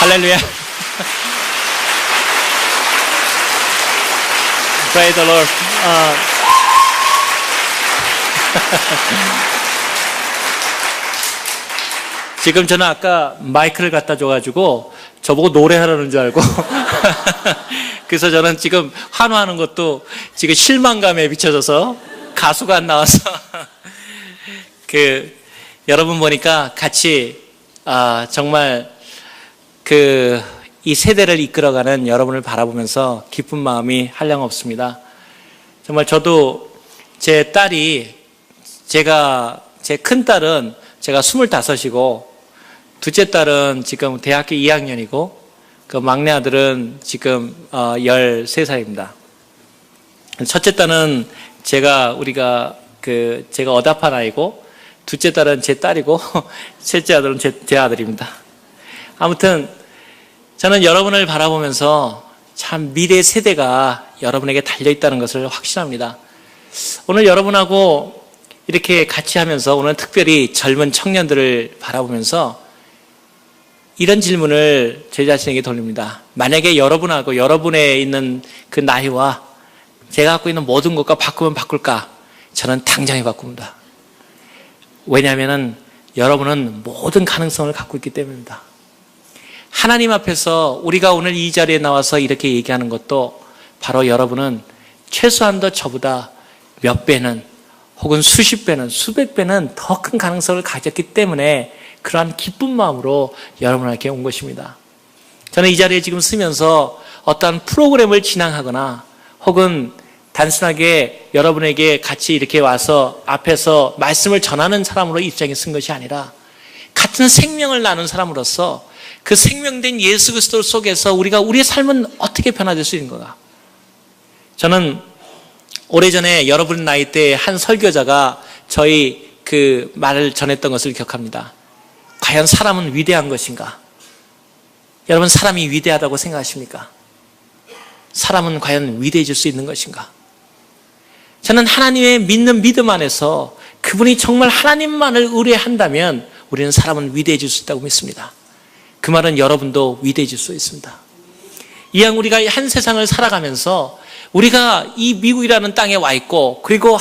할렐루야. Praise the Lord. 지금 저는 아까 마이크를 갖다 줘가지고 저보고 노래하라는 줄 알고 그래서 저는 지금 환호하는 것도 지금 실망감에 비춰져서 가수가 안 나와서 여러분 보니까 같이 정말 이 세대를 이끌어가는 여러분을 바라보면서 기쁜 마음이 한량없습니다. 정말 저도 제 딸이 제 큰 딸은 제가 25이고 둘째 딸은 지금 대학교 2학년이고 그 막내 아들은 지금 13살입니다. 첫째 딸은 제가 어답한 아이고 둘째 딸은 제 딸이고 셋째 아들은 제 아들입니다. 아무튼 저는 여러분을 바라보면서 참 미래 세대가 여러분에게 달려있다는 것을 확신합니다. 오늘 여러분하고 이렇게 같이 하면서 오늘 특별히 젊은 청년들을 바라보면서 이런 질문을 제 자신에게 돌립니다. 만약에 여러분하고 여러분에 있는 그 나이와 제가 갖고 있는 모든 것과 바꾸면 바꿀까? 저는 당장에 바꿉니다. 왜냐하면 여러분은 모든 가능성을 갖고 있기 때문입니다. 하나님 앞에서 우리가 오늘 이 자리에 나와서 이렇게 얘기하는 것도 바로 여러분은 최소한도 저보다 몇 배는 혹은 수십 배는 수백 배는 더 큰 가능성을 가졌기 때문에 그러한 기쁜 마음으로 여러분에게 온 것입니다. 저는 이 자리에 지금 서면서 어떠한 프로그램을 진행하거나 혹은 단순하게 여러분에게 같이 이렇게 와서 앞에서 말씀을 전하는 사람으로 입장에 쓴 것이 아니라 같은 생명을 나눈 사람으로서 그 생명된 예수 그리스도 속에서 우리의 삶은 어떻게 변화될 수 있는 건가? 저는 오래전에 여러분 나이 때 한 설교자가 저희 그 말을 전했던 것을 기억합니다. 과연 사람은 위대한 것인가? 여러분 사람이 위대하다고 생각하십니까? 사람은 과연 위대해질 수 있는 것인가? 저는 하나님의 믿는 믿음 안에서 그분이 정말 하나님만을 의뢰한다면 우리는 사람은 위대해질 수 있다고 믿습니다. 그 말은 여러분도 위대해질 수 있습니다. 이왕 우리가 한 세상을 살아가면서 우리가 이 미국이라는 땅에 와 있고 그리고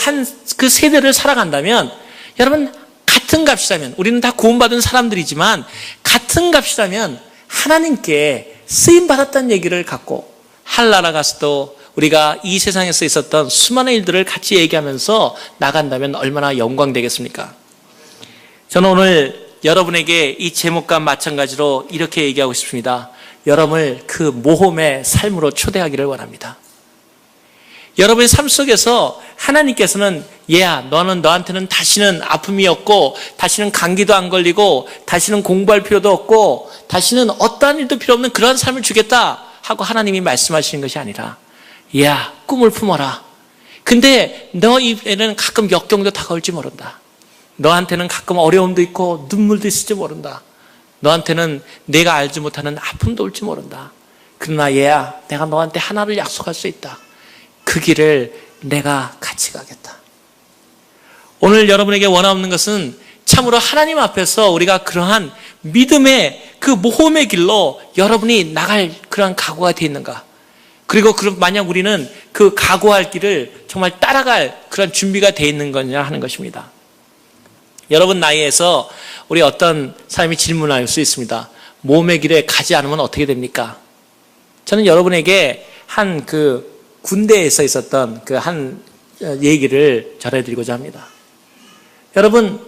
그 세대를 살아간다면 여러분 같은 값이라면 우리는 다 구원받은 사람들이지만 같은 값이라면 하나님께 쓰임받았다는 얘기를 갖고 한나라 가서도 우리가 이 세상에서 있었던 수많은 일들을 같이 얘기하면서 나간다면 얼마나 영광되겠습니까? 저는 오늘 여러분에게 이 제목과 마찬가지로 이렇게 얘기하고 싶습니다. 여러분을 그 모험의 삶으로 초대하기를 원합니다. 여러분의 삶 속에서 하나님께서는 얘야 너한테는 다시는 아픔이 없고 다시는 감기도 안 걸리고 다시는 공부할 필요도 없고 다시는 어떠한 일도 필요 없는 그러한 삶을 주겠다 하고 하나님이 말씀하시는 것이 아니라 얘야 꿈을 품어라. 근데 너 입에는 가끔 역경도 다가올지 모른다. 너한테는 가끔 어려움도 있고 눈물도 있을지 모른다. 너한테는 내가 알지 못하는 아픔도 올지 모른다. 그러나 얘야 내가 너한테 하나를 약속할 수 있다. 그 길을 내가 같이 가겠다. 오늘 여러분에게 원하는 것은 참으로 하나님 앞에서 우리가 그러한 믿음의 그 모험의 길로 여러분이 나갈 그러한 각오가 되어 있는가? 그리고 만약 우리는 그 각오할 길을 정말 따라갈 그런 준비가 되어 있는 거냐 하는 것입니다. 여러분 나이에서 우리 어떤 사람이 질문할 수 있습니다. 모험의 길에 가지 않으면 어떻게 됩니까? 저는 여러분에게 한 군대에서 있었던 그 한 얘기를 전해드리고자 합니다. 여러분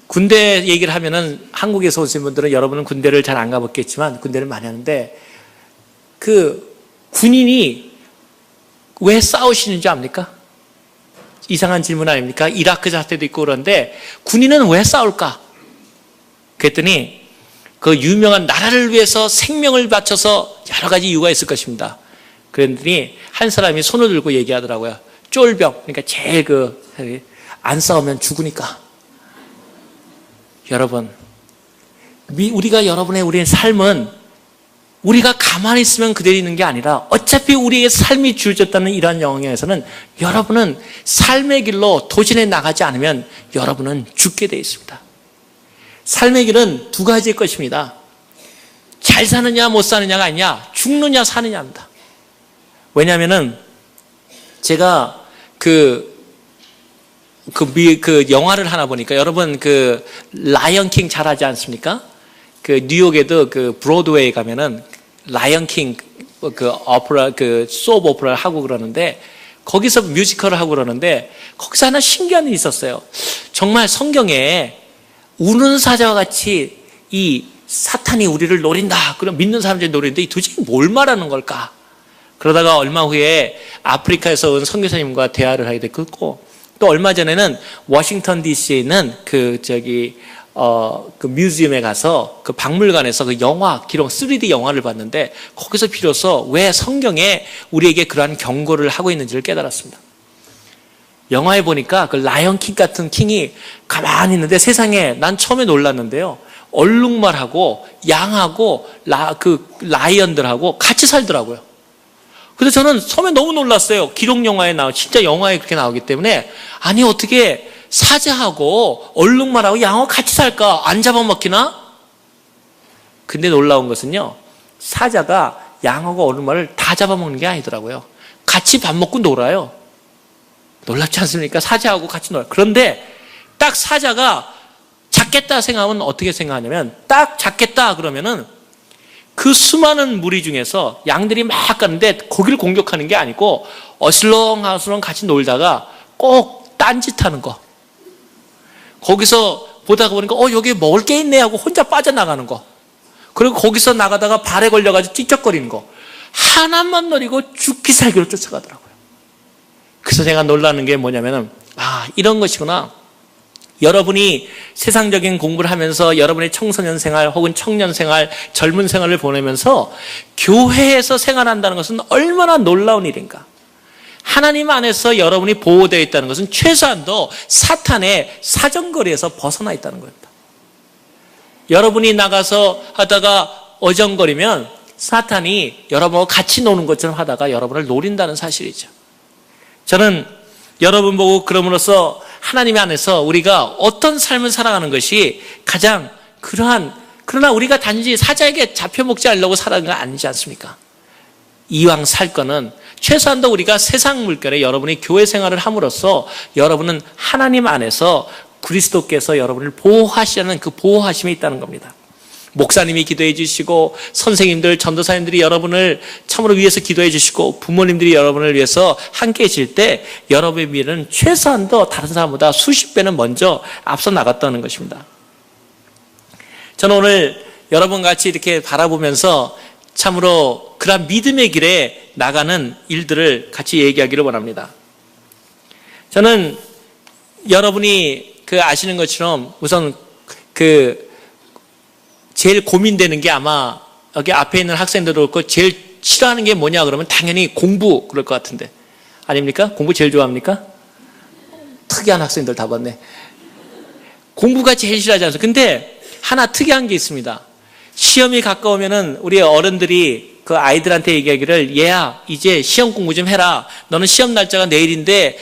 군대 얘기를 하면은 한국에서 오신 분들은 여러분은 군대를 잘 안 가봤겠지만 군대를 많이 하는데 그 군인이 왜 싸우시는지 압니까? 이상한 질문 아닙니까? 이라크 사태도 있고 그런데 군인은 왜 싸울까? 그랬더니 그 유명한 나라를 위해서 생명을 바쳐서 여러 가지 이유가 있을 것입니다. 그랬더니 한 사람이 손을 들고 얘기하더라고요. 쫄병, 그러니까 제일 안 싸우면 죽으니까. 여러분, 우리의 삶은 우리가 가만히 있으면 그대로 있는 게 아니라 어차피 우리의 삶이 주어졌다는 이러한 영역에서는 여러분은 삶의 길로 도전해 나가지 않으면 여러분은 죽게 되어 있습니다. 삶의 길은 두 가지일 것입니다. 잘 사느냐 못 사느냐가 아니냐, 죽느냐 사느냐입니다. 왜냐하면은 제가 그 영화를 하나 보니까, 여러분 그 라이언 킹 잘 하지 않습니까? 그 뉴욕에도 그 브로드웨이 가면은 라이언 킹 그 오페라, 그 소프 오페라를 하고 그러는데, 거기서 뮤지컬을 하고 그러는데, 거기서 하나 신기한 일이 있었어요. 정말 성경에 우는 사자와 같이 이 사탄이 우리를 노린다, 그럼 믿는 사람들이 노리는데, 이 도대체 뭘 말하는 걸까? 그러다가 얼마 후에 아프리카에서 온 선교사님과 대화를 하게 됐고, 또 얼마 전에는 워싱턴 DC에 있는 그 뮤지엄에 가서 그 박물관에서 그 영화 기록 3D 영화를 봤는데, 거기서 비로소 왜 성경에 우리에게 그러한 경고를 하고 있는지를 깨달았습니다. 영화에 보니까 그 라이언 킹 같은 킹이 가만히 있는데, 세상에 난 처음에 놀랐는데요, 얼룩말하고 양하고 라이언들하고 같이 살더라고요. 그래서 저는 처음에 너무 놀랐어요. 기록 영화에 진짜 영화에 그렇게 나오기 때문에, 아니 어떻게 사자하고 얼룩말하고 양하고 같이 살까? 안 잡아먹히나? 근데 놀라운 것은요, 사자가 양하고 얼룩말을 다 잡아먹는 게 아니더라고요. 같이 밥 먹고 놀아요. 놀랍지 않습니까? 사자하고 같이 놀아요. 그런데 딱 사자가 잡겠다 생각하면 어떻게 생각하냐면, 딱 잡겠다 그러면은 그 수많은 무리 중에서 양들이 막 가는데 거기를 공격하는 게 아니고, 어슬렁어슬렁 같이 놀다가 꼭 딴짓하는 거, 거기서 보다가 보니까 여기 먹을 게 있네 하고 혼자 빠져나가는 거, 그리고 거기서 나가다가 발에 걸려가지고 찝쩍거리는 거, 하나만 노리고 죽기 살기로 쫓아가더라고요. 그래서 제가 놀라는 게 뭐냐면은, 이런 것이구나. 여러분이 세상적인 공부를 하면서 여러분의 청소년 생활 혹은 청년 생활, 젊은 생활을 보내면서 교회에서 생활한다는 것은 얼마나 놀라운 일인가. 하나님 안에서 여러분이 보호되어 있다는 것은 최소한도 사탄의 사정거리에서 벗어나 있다는 겁니다. 여러분이 나가서 하다가 어정거리면 사탄이 여러분과 같이 노는 것처럼 하다가 여러분을 노린다는 사실이죠. 저는 여러분 보고 그럼으로써 하나님 안에서 우리가 어떤 삶을 살아가는 것이 가장 그러나 우리가 단지 사자에게 잡혀먹지 않으려고 살아가는 건 아니지 않습니까? 이왕 살 거는 최소한도 우리가 세상 물결에 여러분이 교회 생활을 함으로써 여러분은 하나님 안에서 그리스도께서 여러분을 보호하시는 그 보호하심이 있다는 겁니다. 목사님이 기도해 주시고, 선생님들, 전도사님들이 여러분을 참으로 위해서 기도해 주시고, 부모님들이 여러분을 위해서 함께 해줄 때 여러분의 미래는 최소한도 다른 사람보다 수십 배는 먼저 앞서 나갔다는 것입니다. 저는 오늘 여러분 같이 이렇게 바라보면서 참으로 그런 믿음의 길에 나가는 일들을 같이 얘기하기를 원합니다. 저는 여러분이 아시는 것처럼 우선 제일 고민되는 게, 아마 여기 앞에 있는 학생들도 그렇고 제일 싫어하는 게 뭐냐 그러면 당연히 공부 그럴 것 같은데, 아닙니까? 공부 제일 좋아합니까? 특이한 학생들 다 봤네. 공부가 제일 싫어하지 않습니까? 근데 하나 특이한 게 있습니다. 시험이 가까우면은 우리 어른들이 그 아이들한테 얘기하기를, 얘야 이제 시험 공부 좀 해라, 너는 시험 날짜가 내일인데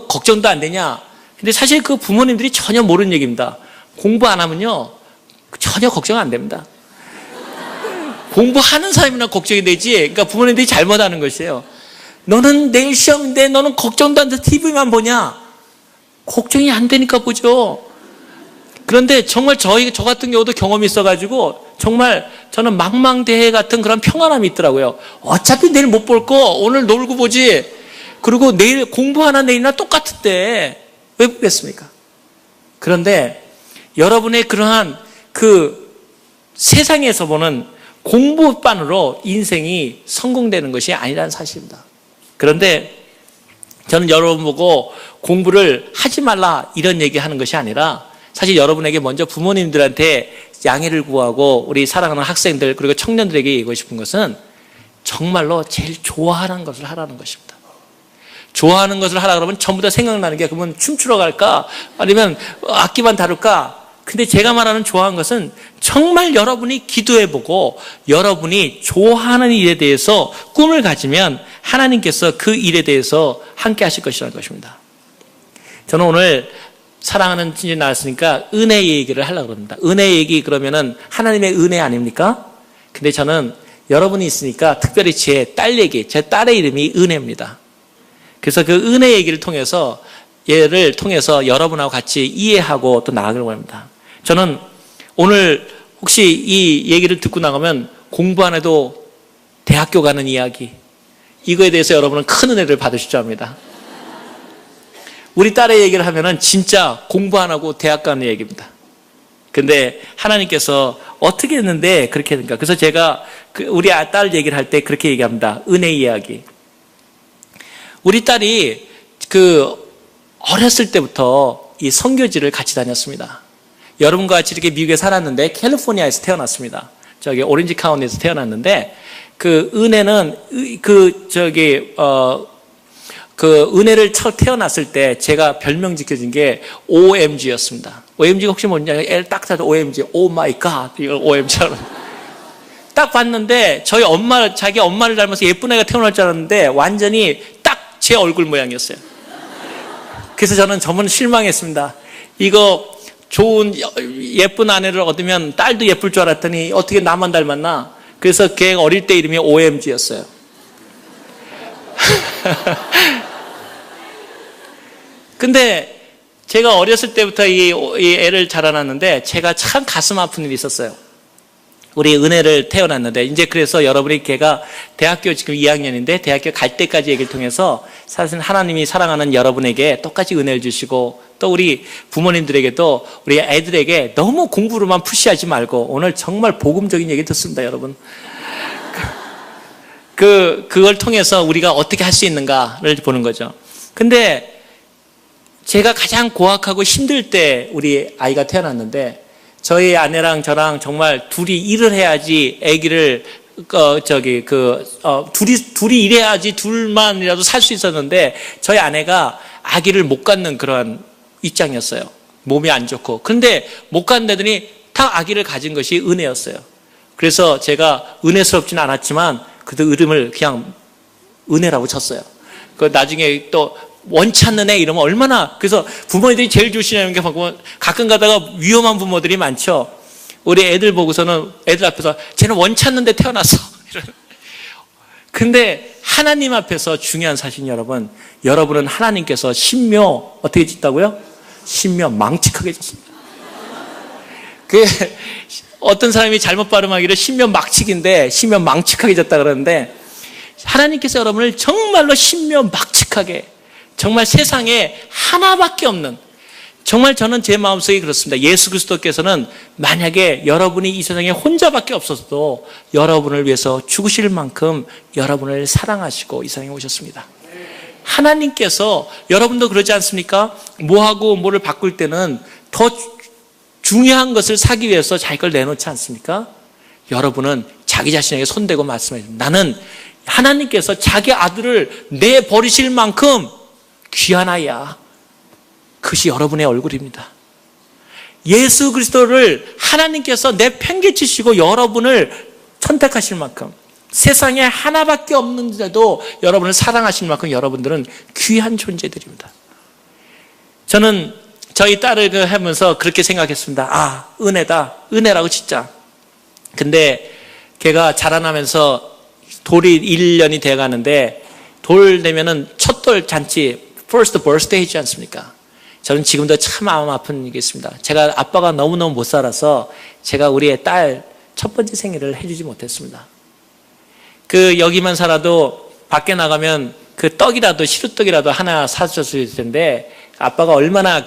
걱정도 안 되냐. 근데 사실 그 부모님들이 전혀 모르는 얘기입니다. 공부 안 하면요 전혀 걱정 안 됩니다. 공부하는 사람이나 걱정이 되지, 그러니까 부모님들이 잘못하는 것이에요. 너는 내일 시험인데 너는 걱정도 안 돼, TV만 보냐? 걱정이 안 되니까 보죠. 그런데 정말 저 같은 경우도 경험이 있어가지고 정말 저는 망망대해 같은 그런 평안함이 있더라고요. 어차피 내일 못 볼 거 오늘 놀고 보지. 그리고 내일 공부 하나 내일이나 똑같은데 왜 보겠습니까? 그런데 여러분의 그러한 세상에서 보는 공부만으로 인생이 성공되는 것이 아니라는 사실입니다. 그런데 저는 여러분 보고 공부를 하지 말라 이런 얘기하는 것이 아니라, 사실 여러분에게 먼저 부모님들한테 양해를 구하고 우리 사랑하는 학생들 그리고 청년들에게 얘기하고 싶은 것은 정말로 제일 좋아하는 것을 하라는 것입니다. 좋아하는 것을 하라 그러면 전부 다 생각나는 게, 그러면 춤추러 갈까 아니면 악기만 다룰까? 근데 제가 말하는 좋아하는 것은 정말 여러분이 기도해보고 여러분이 좋아하는 일에 대해서 꿈을 가지면 하나님께서 그 일에 대해서 함께 하실 것이라는 것입니다. 저는 오늘 사랑하는 친지 나왔으니까 은혜 얘기를 하려고 합니다. 은혜 얘기 그러면은 하나님의 은혜 아닙니까? 근데 저는 여러분이 있으니까 특별히 제 딸의 이름이 은혜입니다. 그래서 그 은혜 얘기를 통해서 얘를 통해서 여러분하고 같이 이해하고 또 나아가려고 합니다. 저는 오늘 혹시 이 얘기를 듣고 나가면 공부 안 해도 대학교 가는 이야기, 이거에 대해서 여러분은 큰 은혜를 받으실 줄 압니다. 우리 딸의 얘기를 하면은 진짜 공부 안 하고 대학 가는 얘기입니다. 근데 하나님께서 어떻게 했는데 그렇게 했는가. 그래서 제가 우리 딸 얘기를 할 때 그렇게 얘기합니다. 은혜 이야기. 우리 딸이 어렸을 때부터 이 선교지를 같이 다녔습니다. 여러분과 같이 이렇게 미국에 살았는데 캘리포니아에서 태어났습니다. 저기 오렌지 카운티에서 태어났는데 은혜는 은혜를 태어났을 때 제가 별명 지켜준 게 OMG였습니다. OMG가 혹시 뭔지 알아요? L 딱 타도 OMG, Oh my God, 이거 OMG처럼. 딱 봤는데 자기 엄마를 닮아서 예쁜 애가 태어날 줄 알았는데 완전히 딱 제 얼굴 모양이었어요. 그래서 저는 저번 실망했습니다. 이거 좋은 예쁜 아내를 얻으면 딸도 예쁠 줄 알았더니 어떻게 나만 닮았나? 그래서 걔 어릴 때 이름이 OMG였어요. 근데 제가 어렸을 때부터 이 애를 자라났는데 제가 참 가슴 아픈 일이 있었어요. 우리 은혜를 태어났는데 이제 그래서 여러분이 걔가 대학교 지금 2학년인데 대학교 갈 때까지 얘기를 통해서 사실 하나님이 사랑하는 여러분에게 똑같이 은혜를 주시고 또 우리 부모님들에게도 우리 애들에게 너무 공부로만 푸시하지 말고 오늘 정말 복음적인 얘기 듣습니다, 여러분. 그걸 통해서 우리가 어떻게 할 수 있는가를 보는 거죠. 근데 제가 가장 고학하고 힘들 때 우리 아이가 태어났는데 저희 아내랑 저랑 정말 둘이 일을 해야지 아기를 둘이 일해야지 둘만이라도 살 수 있었는데 저희 아내가 아기를 못 갖는 그런 입장이었어요. 몸이 안 좋고. 근데 못 갖는다더니 다 아기를 가진 것이 은혜였어요. 그래서 제가 은혜스럽지는 않았지만 그때 이름을 그냥 은혜라고 쳤어요. 나중에 또 원치 않는 애 이러면 얼마나, 그래서 부모님들이 제일 조심하는 게 가끔 가다가 위험한 부모들이 많죠. 우리 애들 보고서는 애들 앞에서 쟤는 원치 않는데 태어났어. 근데 하나님 앞에서 중요한 사실은 여러분은 하나님께서 신묘 어떻게 짓다고요? 신묘 망측하게 짓습니다. 어떤 사람이 잘못 발음하기를 신묘 막측인데 신묘 망측하게 졌다 그러는데 하나님께서 여러분을 정말로 신묘 막측하게, 정말 세상에 하나밖에 없는, 정말 저는 제 마음속에 그렇습니다. 예수 그리스도께서는 만약에 여러분이 이 세상에 혼자밖에 없었어도 여러분을 위해서 죽으실 만큼 여러분을 사랑하시고 이 세상에 오셨습니다. 하나님께서, 여러분도 그러지 않습니까? 뭐하고 뭐를 바꿀 때는 더 중요한 것을 사기 위해서 자기 걸 내놓지 않습니까? 여러분은 자기 자신에게 손대고 말씀해요. 나는 하나님께서 자기 아들을 내버리실 만큼 귀한 아이야. 그것이 여러분의 얼굴입니다. 예수 그리스도를 하나님께서 내팽개치시고 여러분을 선택하실 만큼, 세상에 하나밖에 없는데도 여러분을 사랑하실 만큼 여러분들은 귀한 존재들입니다. 저는 저희 딸을 하면서 그렇게 생각했습니다. 은혜다. 은혜라고 진짜. 근데 걔가 자라나면서 돌이 1년이 돼가는데 돌 되면은 첫 돌 잔치 first birthday 있지 않습니까? 저는 지금도 참 마음 아픈 일이 있습니다. 제가 아빠가 너무너무 못 살아서 제가 우리 딸 첫 번째 생일을 해주지 못했습니다. 여기만 살아도 밖에 나가면 떡이라도 시루떡이라도 하나 사줬을 텐데 아빠가 얼마나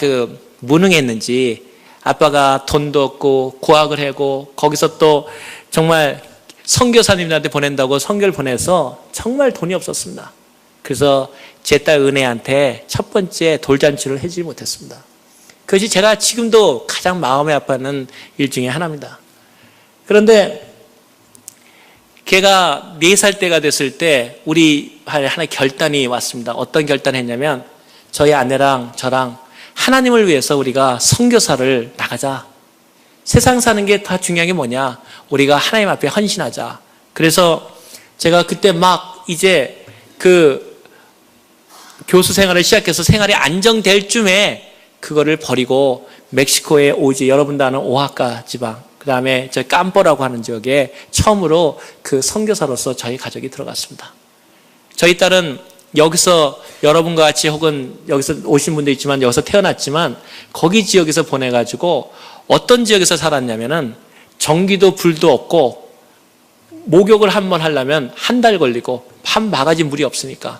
무능했는지, 아빠가 돈도 없고 구학을 하고 거기서 또 정말 선교사님들한테 보낸다고 선교를 보내서 정말 돈이 없었습니다. 그래서 제 딸 은혜한테 첫 번째 돌잔치를 해주지 못했습니다. 그것이 제가 지금도 가장 마음이 아파하는 일 중에 하나입니다. 그런데 걔가 4살 때가 됐을 때 우리 하나의 결단이 왔습니다. 어떤 결단을 했냐면 저희 아내랑 저랑 하나님을 위해서 우리가 선교사를 나가자. 세상 사는 게 다 중요한 게 뭐냐? 우리가 하나님 앞에 헌신하자. 그래서 제가 그때 막 이제 교수 생활을 시작해서 생활이 안정될 쯤에 그거를 버리고 멕시코에 오지, 여러분도 아는 오하카 지방, 그 다음에 저 깜뽀라고 하는 지역에 처음으로 그 선교사로서 저희 가족이 들어갔습니다. 저희 딸은 여기서 여러분과 같이 혹은 여기서 오신 분도 있지만 여기서 태어났지만 거기 지역에서 보내가지고 어떤 지역에서 살았냐면은 전기도 불도 없고 목욕을 한번 하려면 한 달 걸리고 한 바가지 물이 없으니까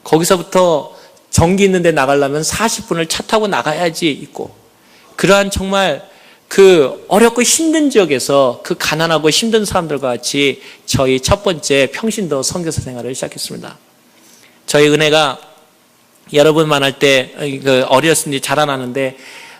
거기서부터 전기 있는 데 나가려면 40분을 차 타고 나가야지 있고 그러한 정말 그 어렵고 힘든 지역에서 그 가난하고 힘든 사람들과 같이 저희 첫 번째 평신도 선교사 생활을 시작했습니다. 저희 은혜가 여러분 만날 때 어렸을 때 자라나는데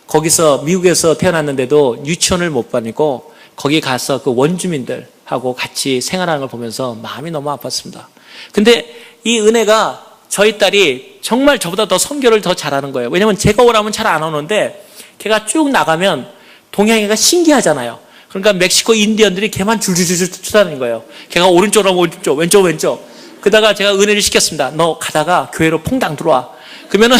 거기서 미국에서 태어났는데도 유치원을 못 다니고 거기 가서 그 원주민들하고 같이 생활하는 걸 보면서 마음이 너무 아팠습니다. 근데 이 은혜가 저희 딸이 정말 저보다 더 선교를 더 잘하는 거예요. 왜냐면 제가 오라면 잘 안 오는데 걔가 쭉 나가면 동양애가 신기하잖아요. 그러니까 멕시코 인디언들이 걔만 줄줄줄 쫓아다니는 거예요. 걔가 오른쪽으로 하면 오른쪽, 왼쪽. 그러다가 제가 은혜를 시켰습니다. 너 가다가 교회로 퐁당 들어와. 그러면은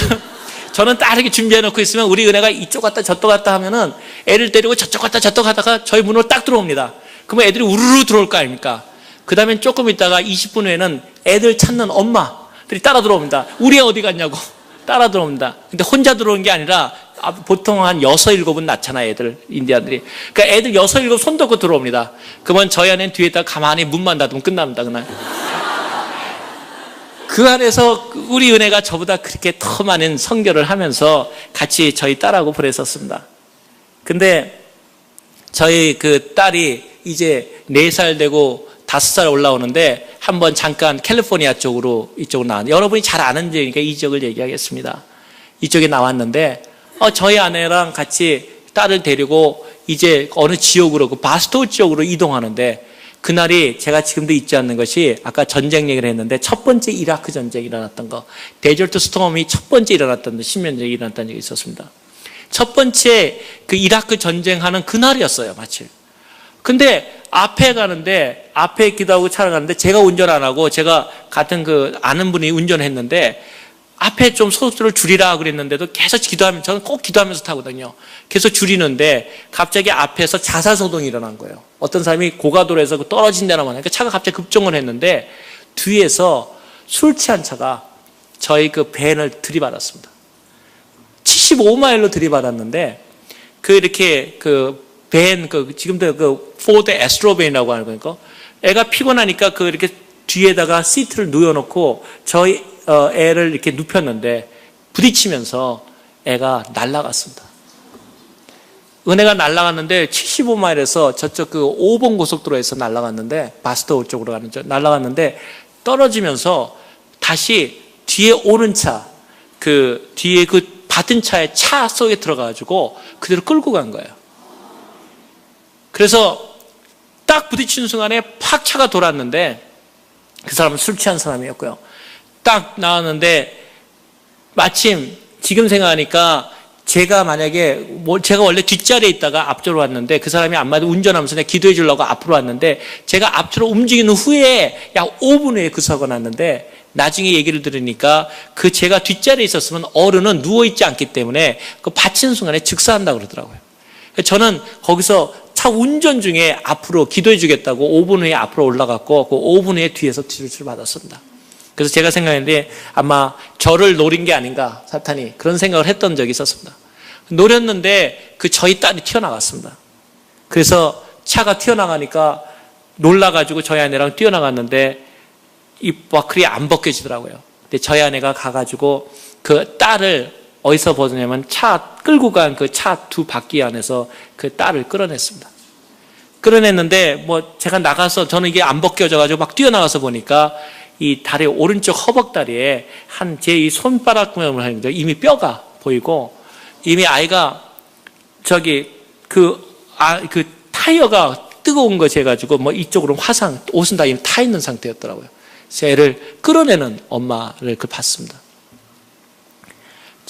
저는 따르게 준비해놓고 있으면 우리 은혜가 이쪽 갔다 저쪽 갔다 하면은 애를 데리고 저쪽 갔다 저쪽 가다가 저희 문으로 딱 들어옵니다. 그러면 애들이 우르르 들어올 거 아닙니까? 그 다음에 조금 있다가 20분 후에는 애들 찾는 엄마들이 따라 들어옵니다. 우리 애 어디 갔냐고 따라 들어옵니다. 근데 혼자 들어오는 게 아니라 보통 한 6, 7은 낳잖아 애들 인디안들이. 그러니까 애들 6, 7 손 덮고 들어옵니다. 그러면 저희 아내는 뒤에다 가만히 문만 닫으면 끝납니다 그날. 그 안에서 우리 은혜가 저보다 그렇게 더 많은 선교를 하면서 같이 저희 딸하고 보냈었습니다. 근데 저희 그 딸이 이제 4살 되고 5살 올라오는데 한번 잠깐 캘리포니아 쪽으로 이쪽으로 나왔는데 여러분이 잘 아는 지역이니까 이 지역을 얘기하겠습니다. 이쪽에 나왔는데 저희 아내랑 같이 딸을 데리고 이제 어느 지역으로 그 바스토 지역으로 이동하는데 그날이 제가 지금도 잊지 않는 것이 아까 전쟁 얘기를 했는데 첫 번째 이라크 전쟁이 일어났던 거 데저트 스톰이 첫 번째 일어났던 10년 전에 일어났다는 적이 있었습니다. 첫 번째 그 이라크 전쟁하는 그날이었어요 마침. 근데 앞에 가는데 앞에 기도하고 차를 가는데 제가 운전 안 하고 제가 같은 그 아는 분이 운전했는데 앞에 좀 속도를 줄이라 그랬는데도 계속 기도하면 저는 꼭 기도하면서 타거든요. 계속 줄이는데 갑자기 앞에서 자살소동이 일어난 거예요. 어떤 사람이 고가도로에서 떨어진다는 말이니까 차가 갑자기 급정을 했는데 뒤에서 술 취한 차가 저희 그 밴을 들이받았습니다. 75마일로 들이받았는데 그 이렇게 그 밴 지금도 그 포드 에스트로벤이라고 하는 거니까 애가 피곤하니까 그 이렇게 뒤에다가 시트를 누워놓고 저희 애를 이렇게 눕혔는데 부딪히면서 애가 날아갔습니다. 은혜가 날아갔는데 75마일에서 저쪽 그 5번 고속도로에서 날아갔는데 바스토 쪽으로 가는 쪽 날아갔는데 떨어지면서 다시 뒤에 오는 차 그 뒤에 그 받은 차의 차 속에 들어가가지고 그대로 끌고 간 거예요. 그래서 딱 부딪히는 순간에 팍 차가 돌았는데 그 사람은 술 취한 사람이었고요. 딱 나왔는데 마침 지금 생각하니까 제가 만약에 제가 원래 뒷자리에 있다가 앞쪽으로 왔는데 그 사람이 안마도 운전하면서 내가 기도해 주려고 앞으로 왔는데 제가 앞으로 움직이는 후에 약 5분 후에 그 사고가 났는데 나중에 얘기를 들으니까 그 제가 뒷자리에 있었으면 어른은 누워있지 않기 때문에 그 받치는 순간에 즉사한다고 그러더라고요. 저는 거기서 차 운전 중에 앞으로 기도해 주겠다고 5분 후에 앞으로 올라갔고 그 5분 후에 뒤에서 치료를 받았습니다. 그래서 제가 생각했는데 아마 저를 노린 게 아닌가 사탄이 그런 생각을 했던 적이 있었습니다. 노렸는데 그 저희 딸이 튀어나갔습니다. 그래서 차가 튀어나가니까 놀라가지고 저희 아내랑 뛰어나갔는데 이 바클이 안 벗겨지더라고요. 근데 저희 아내가 가가지고 그 딸을 어디서 벗었냐면 차 끌고 간 그 차 두 바퀴 안에서 그 딸을 끌어냈습니다. 끌어냈는데 뭐 제가 나가서 저는 이게 안 벗겨져가지고 막 뛰어나가서 보니까 이 다리 오른쪽 허벅다리에 한 제 이 손바닥만을 하는 거죠. 이미 뼈가 보이고 이미 아이가 저기 그 타이어가 뜨거운 거 재가지고 뭐 이쪽으로 화상 옷은 다 이미 타 있는 상태였더라고요. 그래서 애를 끌어내는 엄마를 봤습니다.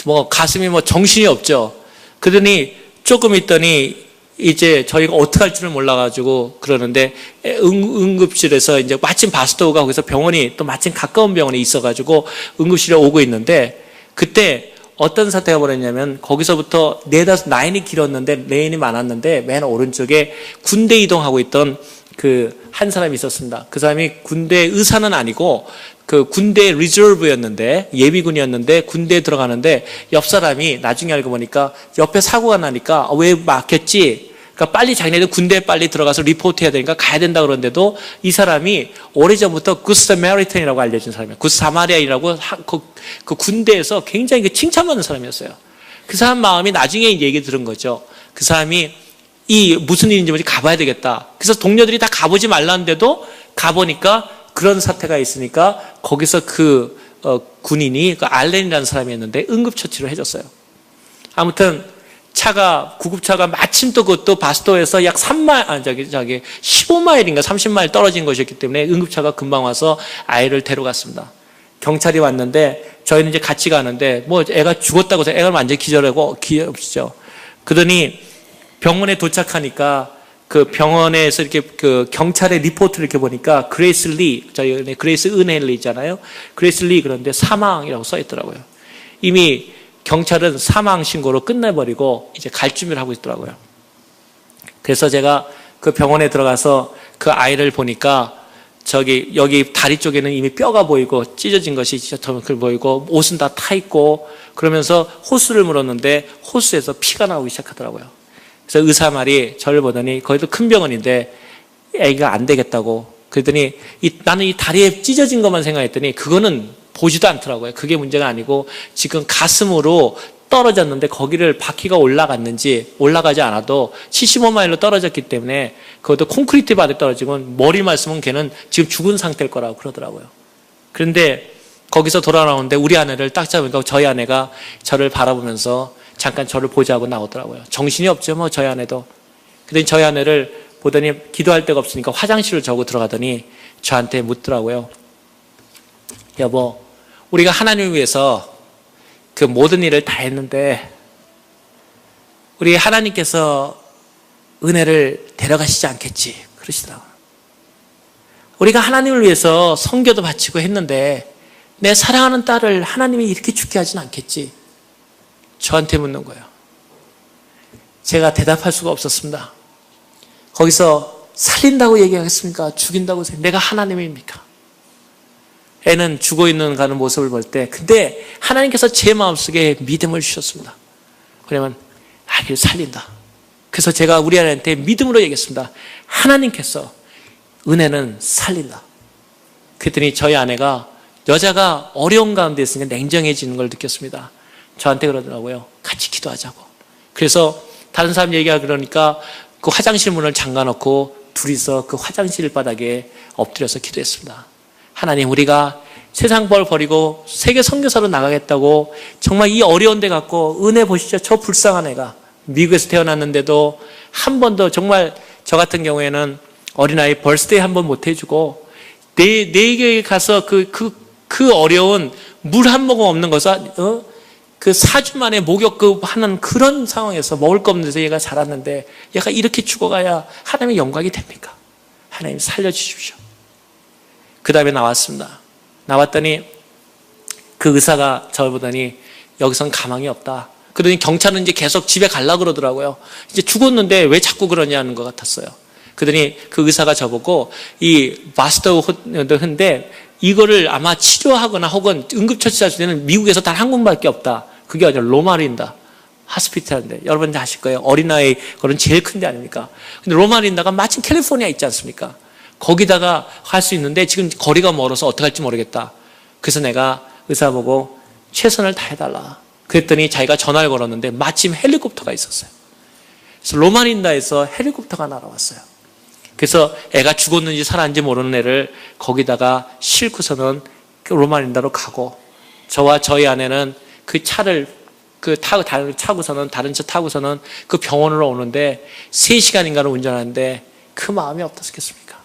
뭐 가슴이 뭐 정신이 없죠. 그러더니 조금 있더니 이제 저희가 어떻게 할 줄을 몰라가지고 그러는데 응급실에서 이제 마침 바스토가 거기서 병원이 또 마침 가까운 병원에 있어가지고 응급실에 오고 있는데 그때 어떤 사태가 벌어졌냐면 거기서부터 네다섯 라인이 길었는데 레인이 많았는데 맨 오른쪽에 군대 이동하고 있던 그 한 사람이 있었습니다. 그 사람이 군대 의사는 아니고 그 군대 리저브였는데 예비군이었는데 군대에 들어가는데 옆 사람이 나중에 알고 보니까 옆에 사고가 나니까 왜 막혔지? 그러니까 빨리 자기네들 군대에 빨리 들어가서 리포트해야 되니까 가야 된다 그러는데도 이 사람이 오래전부터 굿 사마리탄이라고 알려진 사람이에요. 굿 사마리아인이라고 그 군대에서 굉장히 칭찬받는 사람이었어요. 그 사람 마음이 나중에 얘기 들은 거죠. 그 사람이 이 무슨 일인지 뭔지 가봐야 되겠다. 그래서 동료들이 다 가보지 말라는데도 가보니까 그런 사태가 있으니까 거기서 그 군인이 그 알렌이라는 사람이었는데 응급처치를 해줬어요. 아무튼 구급차가 마침 또 그것도 바스토에서 약 15마일인가 30마일 떨어진 것이었기 때문에 응급차가 금방 와서 아이를 데려갔습니다. 경찰이 왔는데 저희는 이제 같이 가는데 뭐 애가 죽었다고 해서 애가 완전히 기절하고 기억이죠. 그러더니 병원에 도착하니까 그 병원에서 이렇게 그 경찰의 리포트를 이렇게 보니까 그레이스 리, 저희 그레이스 은혜리 있잖아요. 그레이스 리 그런데 사망이라고 써 있더라고요. 이미 경찰은 사망 신고로 끝내버리고 이제 갈 준비를 하고 있더라고요. 그래서 제가 그 병원에 들어가서 그 아이를 보니까 여기 다리 쪽에는 이미 뼈가 보이고 찢어진 것이 보이고 옷은 다 타 있고 그러면서 호수를 물었는데 호수에서 피가 나오기 시작하더라고요. 그래서 의사 말이 저를 보더니 거기도 큰 병원인데 애기가 안 되겠다고 그랬더니 나는 이 다리에 찢어진 것만 생각했더니 그거는 보지도 않더라고요. 그게 문제가 아니고 지금 가슴으로 떨어졌는데 거기를 바퀴가 올라갔는지 올라가지 않아도 75마일로 떨어졌기 때문에 그것도 콘크리트 바닥에 떨어지면 머리만 쓰면 걔는 지금 죽은 상태일 거라고 그러더라고요. 그런데 거기서 돌아나오는데 우리 아내를 딱 잡으니까 저희 아내가 저를 바라보면서 잠깐 저를 보자고 나오더라고요. 정신이 없죠, 뭐 저희 아내도. 그랬더니 저희 아내를 보더니 기도할 데가 없으니까 화장실을 저고 들어가더니 저한테 묻더라고요. 여보, 우리가 하나님을 위해서 그 모든 일을 다 했는데 우리 하나님께서 은혜를 데려가시지 않겠지? 그러시더라고요. 우리가 하나님을 위해서 선교도 바치고 했는데 내 사랑하는 딸을 하나님이 이렇게 죽게 하진 않겠지? 저한테 묻는 거예요. 제가 대답할 수가 없었습니다. 거기서 살린다고 얘기하겠습니까? 죽인다고 내가 하나님입니까? 애는 죽어있는 가는 모습을 볼 때 근데 하나님께서 제 마음속에 믿음을 주셨습니다. 그러면 아기를 살린다. 그래서 제가 우리 아내한테 믿음으로 얘기했습니다. 하나님께서 은혜는 살린다. 그랬더니 저희 아내가 여자가 어려운 가운데 있으니까 냉정해지는 걸 느꼈습니다. 저한테 그러더라고요. 같이 기도하자고. 그래서 다른 사람 얘기가 그러니까 그 화장실 문을 잠가놓고 둘이서 그 화장실 바닥에 엎드려서 기도했습니다. 하나님, 우리가 세상 벌 버리고 세계 선교사로 나가겠다고 정말 이 어려운 데 갖고 은혜 보시죠. 저 불쌍한 애가 미국에서 태어났는데도 한 번도 정말 저 같은 경우에는 어린아이 벌스데이 한 번 못 해주고 내게 가서 그 어려운 물 한 모금 없는 것을 그 4주 만에 목욕 하는 그런 상황에서 먹을 거 없는 데서 얘가 자랐는데 얘가 이렇게 죽어가야 하나님의 영광이 됩니까? 하나님 살려주십시오. 그 다음에 나왔습니다. 나왔더니 그 의사가 저를 보더니 여기선 가망이 없다. 그러더니 경찰은 이제 계속 집에 가려고 그러더라고요. 이제 죽었는데 왜 자꾸 그러냐는 것 같았어요. 그러더니 그 의사가 저보고 이 바스터인데 이거를 아마 치료하거나 혹은 응급처치할 수 있는 미국에서 단 한 군밖에 없다. 그게 아니라 로마린다 하스피탈인데 여러분 다 아실 거예요. 어린아이 그런 제일 큰 데 아닙니까? 근데 로마린다가 마침 캘리포니아 있지 않습니까? 거기다가 할 수 있는데 지금 거리가 멀어서 어떻게 할지 모르겠다. 그래서 내가 의사 보고 최선을 다해달라. 그랬더니 자기가 전화를 걸었는데 마침 헬리콥터가 있었어요. 그래서 로마린다에서 헬리콥터가 날아왔어요. 그래서 애가 죽었는지 살았는지 모르는 애를 거기다가 싣고서는 로마린다로 가고 저와 저희 아내는 그 차를 다른 차 타고서는 그 병원으로 오는데 3시간인가를 운전하는데 그 마음이 어떻겠습니까?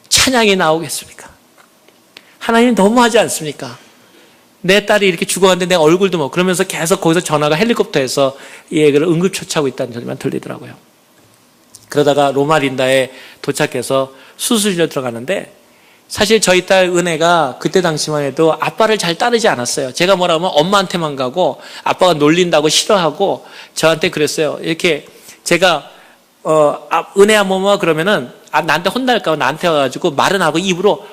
찬양이 나오겠습니까? 하나님 너무하지 않습니까? 내 딸이 이렇게 죽어갔는데 내 얼굴도 뭐 그러면서 계속 거기서 전화가 헬리콥터에서 이 애를 응급처치하고 있다는 소리만 들리더라고요. 그러다가 로마린다에 도착해서 수술실에 들어가는데 사실 저희 딸 은혜가 그때 당시만 해도 아빠를 잘 따르지 않았어요. 제가 뭐라 하면 엄마한테만 가고 아빠가 놀린다고 싫어하고 저한테 그랬어요. 이렇게 제가 은혜야 뭐뭐 그러면은 나한테 혼날까 봐 나한테 와가지고 말은 하고 입으로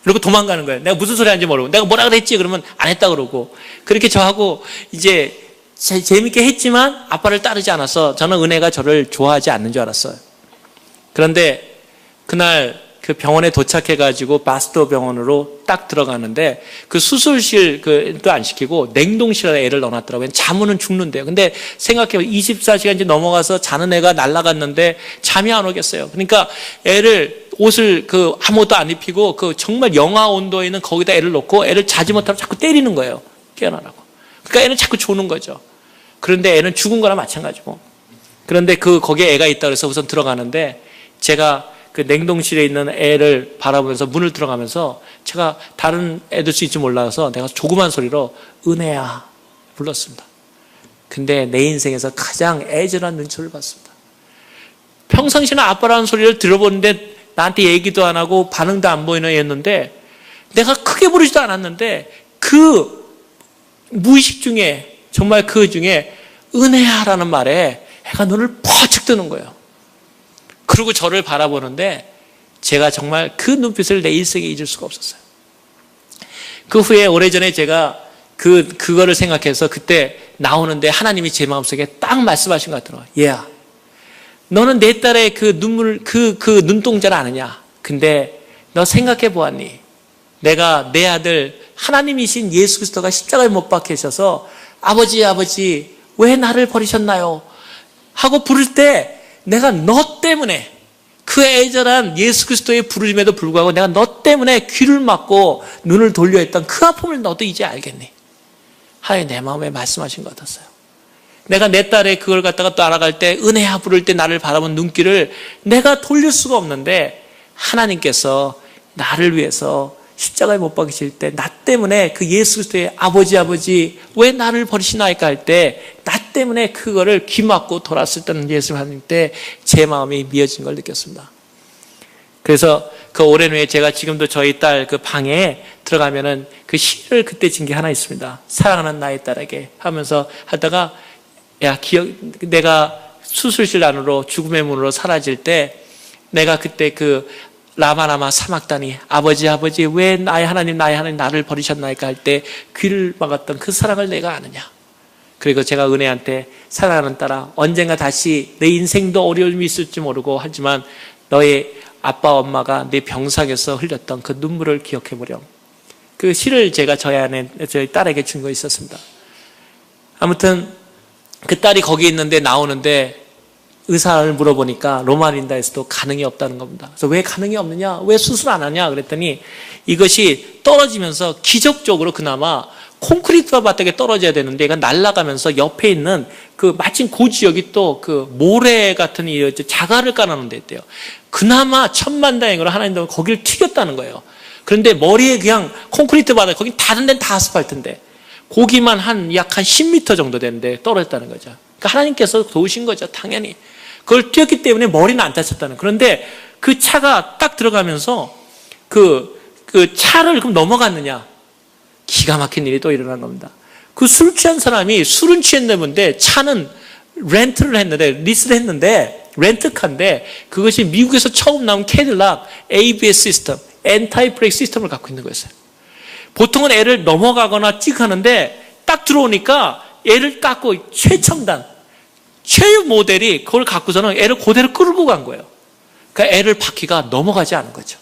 이러고 도망가는 거예요. 내가 무슨 소리 하는지 모르고 내가 뭐라 그랬지 그러면 안 했다 그러고 그렇게 저하고 이제 재밌게 했지만 아빠를 따르지 않아서 저는 은혜가 저를 좋아하지 않는 줄 알았어요. 그런데 그날 그 병원에 도착해가지고 바스터 병원으로 딱 들어가는데 그 수술실 그도 안 시키고 냉동실에 애를 넣어놨더라고요. 잠은 죽는데요. 근데 생각해요. 24시간 이제 넘어가서 자는 애가 날아갔는데 잠이 안 오겠어요. 그러니까 애를 옷을 아무것도 안 입히고 정말 영하 온도에 있는 거기다 애를 놓고 애를 자지 못하고 자꾸 때리는 거예요. 깨어나라고. 그러니까 애는 자꾸 조는 거죠. 그런데 애는 죽은 거나 마찬가지고. 그런데 거기에 애가 있다 그래서 우선 들어가는데 제가 그 냉동실에 있는 애를 바라보면서 문을 들어가면서 제가 다른 애들 수 있지 몰라서 내가 조그만 소리로 은혜야 불렀습니다. 근데 내 인생에서 가장 애절한 눈초를 봤습니다. 평상시나 아빠라는 소리를 들어보는데 나한테 얘기도 안 하고 반응도 안 보이는 애였는데 내가 크게 부르지도 않았는데 그 무의식 중에 정말 그 중에 은혜야라는 말에 애가 눈을 퍼쩍 뜨는 거예요. 그리고 저를 바라보는데 제가 정말 그 눈빛을 내 일생에 잊을 수가 없었어요. 그 후에 오래전에 제가 그거를 생각해서 그때 나오는데 하나님이 제 마음속에 딱 말씀하신 것 같더라고요. 얘야, 너는 내 딸의 그 눈물, 그 눈동자를 아느냐? 근데 너 생각해 보았니? 내가 내 아들 하나님이신 예수 그리스도가 십자가에 못 박히셔서 아버지 왜 나를 버리셨나요? 하고 부를 때 내가 너 때문에 그 애절한 예수 그리스도의 부르심에도 불구하고 내가 너 때문에 귀를 막고 눈을 돌려 했던 그 아픔을 너도 이제 알겠니? 하나님 내 마음에 말씀하신 것 같았어요. 내가 내 딸의 그걸 갖다가 또 알아갈 때 은혜야 부를 때 나를 바라본 눈길을 내가 돌릴 수가 없는데 하나님께서 나를 위해서 십자가에 못 박히실 때 나 때문에 그 예수 그리스도의 아버지 왜 나를 버리시나이까 할 때 나 때문에 그거를 귀 막고 돌았을 때는 예수 하나님 때 제 마음이 미어진 걸 느꼈습니다. 그래서 그 오랜 후에 제가 지금도 저희 딸 그 방에 들어가면은 그 시를 그때 진 게 하나 있습니다. 사랑하는 나의 딸에게 하면서 하다가 내가 수술실 안으로 죽음의 문으로 사라질 때 내가 그때 라마라마 사막단이 아버지 왜 나의 하나님 나를 버리셨나이까 할 때 귀를 막았던 그 사랑을 내가 아느냐. 그리고 제가 은혜한테 사랑하는 딸아 언젠가 다시 내 인생도 어려움이 있을지 모르고 하지만 너의 아빠 엄마가 내 병상에서 흘렸던 그 눈물을 기억해보렴. 그 시를 제가 저희 딸에게 준 거 있었습니다. 아무튼 그 딸이 거기 있는데 나오는데 의사를 물어보니까 로마린다에서도 가능이 없다는 겁니다. 그래서 왜 가능이 없느냐? 왜 수술 안 하냐? 그랬더니 이것이 떨어지면서 기적적으로 그나마 콘크리트가 바닥에 떨어져야 되는데 얘가 날아가면서 옆에 있는 마침 그 지역이 또 모래 같은 자갈을 깔아놓은 데 있대요. 그나마 천만다행으로 하나님도 거기를 튀겼다는 거예요. 그런데 머리에 그냥 콘크리트 바닥, 거긴 다른 데는 다 아스팔트인데 거기만 약 한 10m 정도 되는데 떨어졌다는 거죠. 그러니까 하나님께서 도우신 거죠. 당연히. 그걸 뛰었기 때문에 머리는 안 다쳤다는. 그런데 그 차가 딱 들어가면서 그 차를 그럼 넘어갔느냐? 기가 막힌 일이 또 일어난 겁니다. 그 술 취한 사람이 술은 취했는데 차는 리스를 했는데 렌트카인데 그것이 미국에서 처음 나온 캐딜락 ABS 시스템, 엔타이 브레이크 시스템을 갖고 있는 거였어요. 보통은 애를 넘어가거나 찍하는데 딱 들어오니까 애를 깎고 최첨단 최유 모델이 그걸 갖고서는 애를 그대로 끌고 간 거예요. 그러니까 애를 바퀴가 넘어가지 않은 거죠.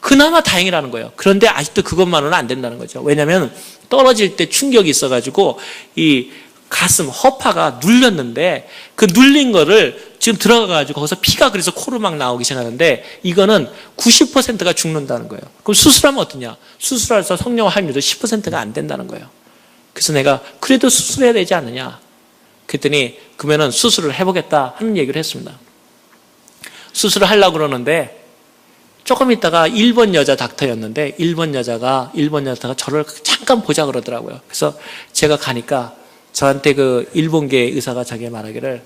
그나마 다행이라는 거예요. 그런데 아직도 그것만으로는 안 된다는 거죠. 왜냐하면 떨어질 때 충격이 있어가지고 이 가슴, 허파가 눌렸는데 그 눌린 거를 지금 들어가가지고 거기서 피가 그래서 코로 막 나오기 시작하는데 이거는 90%가 죽는다는 거예요. 그럼 수술하면 어떠냐? 수술해서 성령 확률도 10%가 안 된다는 거예요. 그래서 내가 그래도 수술해야 되지 않느냐? 그랬더니 그러면은 수술을 해보겠다 하는 얘기를 했습니다. 수술을 하려고 그러는데 조금 있다가 일본 여자 닥터였는데 일본 여자가 저를 잠깐 보자 그러더라고요. 그래서 제가 가니까 저한테 그 일본계 의사가 자기가 말하기를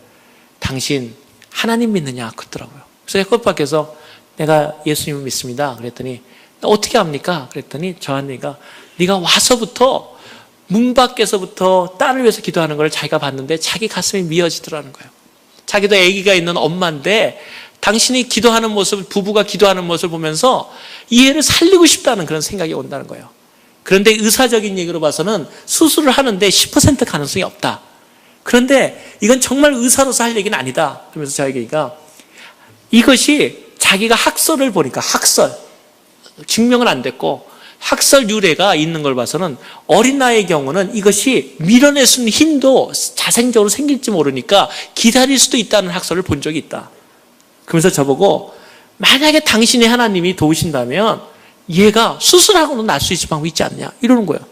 당신 하나님 믿느냐 그러더라고요. 그래서 햇꽃 밖에서 내가 예수님을 믿습니다. 그랬더니 어떻게 합니까? 그랬더니 저한테가 네가 와서부터 문 밖에서부터 딸을 위해서 기도하는 걸 자기가 봤는데 자기 가슴이 미어지더라는 거예요. 자기도 아기가 있는 엄마인데 당신이 기도하는 모습, 부부가 기도하는 모습을 보면서 이 애를 살리고 싶다는 그런 생각이 온다는 거예요. 그런데 의사적인 얘기로 봐서는 수술을 하는데 10% 가능성이 없다. 그런데 이건 정말 의사로서 할 얘기는 아니다. 그러면서 저에게가 이것이 자기가 학설을 보니까 학설, 증명은 안 됐고 학설 유래가 있는 걸 봐서는 어린 나이의 경우는 이것이 밀어낼 수 있는 힘도 자생적으로 생길지 모르니까 기다릴 수도 있다는 학설을 본 적이 있다. 그러면서 저보고 만약에 당신의 하나님이 도우신다면 얘가 수술하고는 날 수 있을 방법이 있지 않냐 이러는 거예요.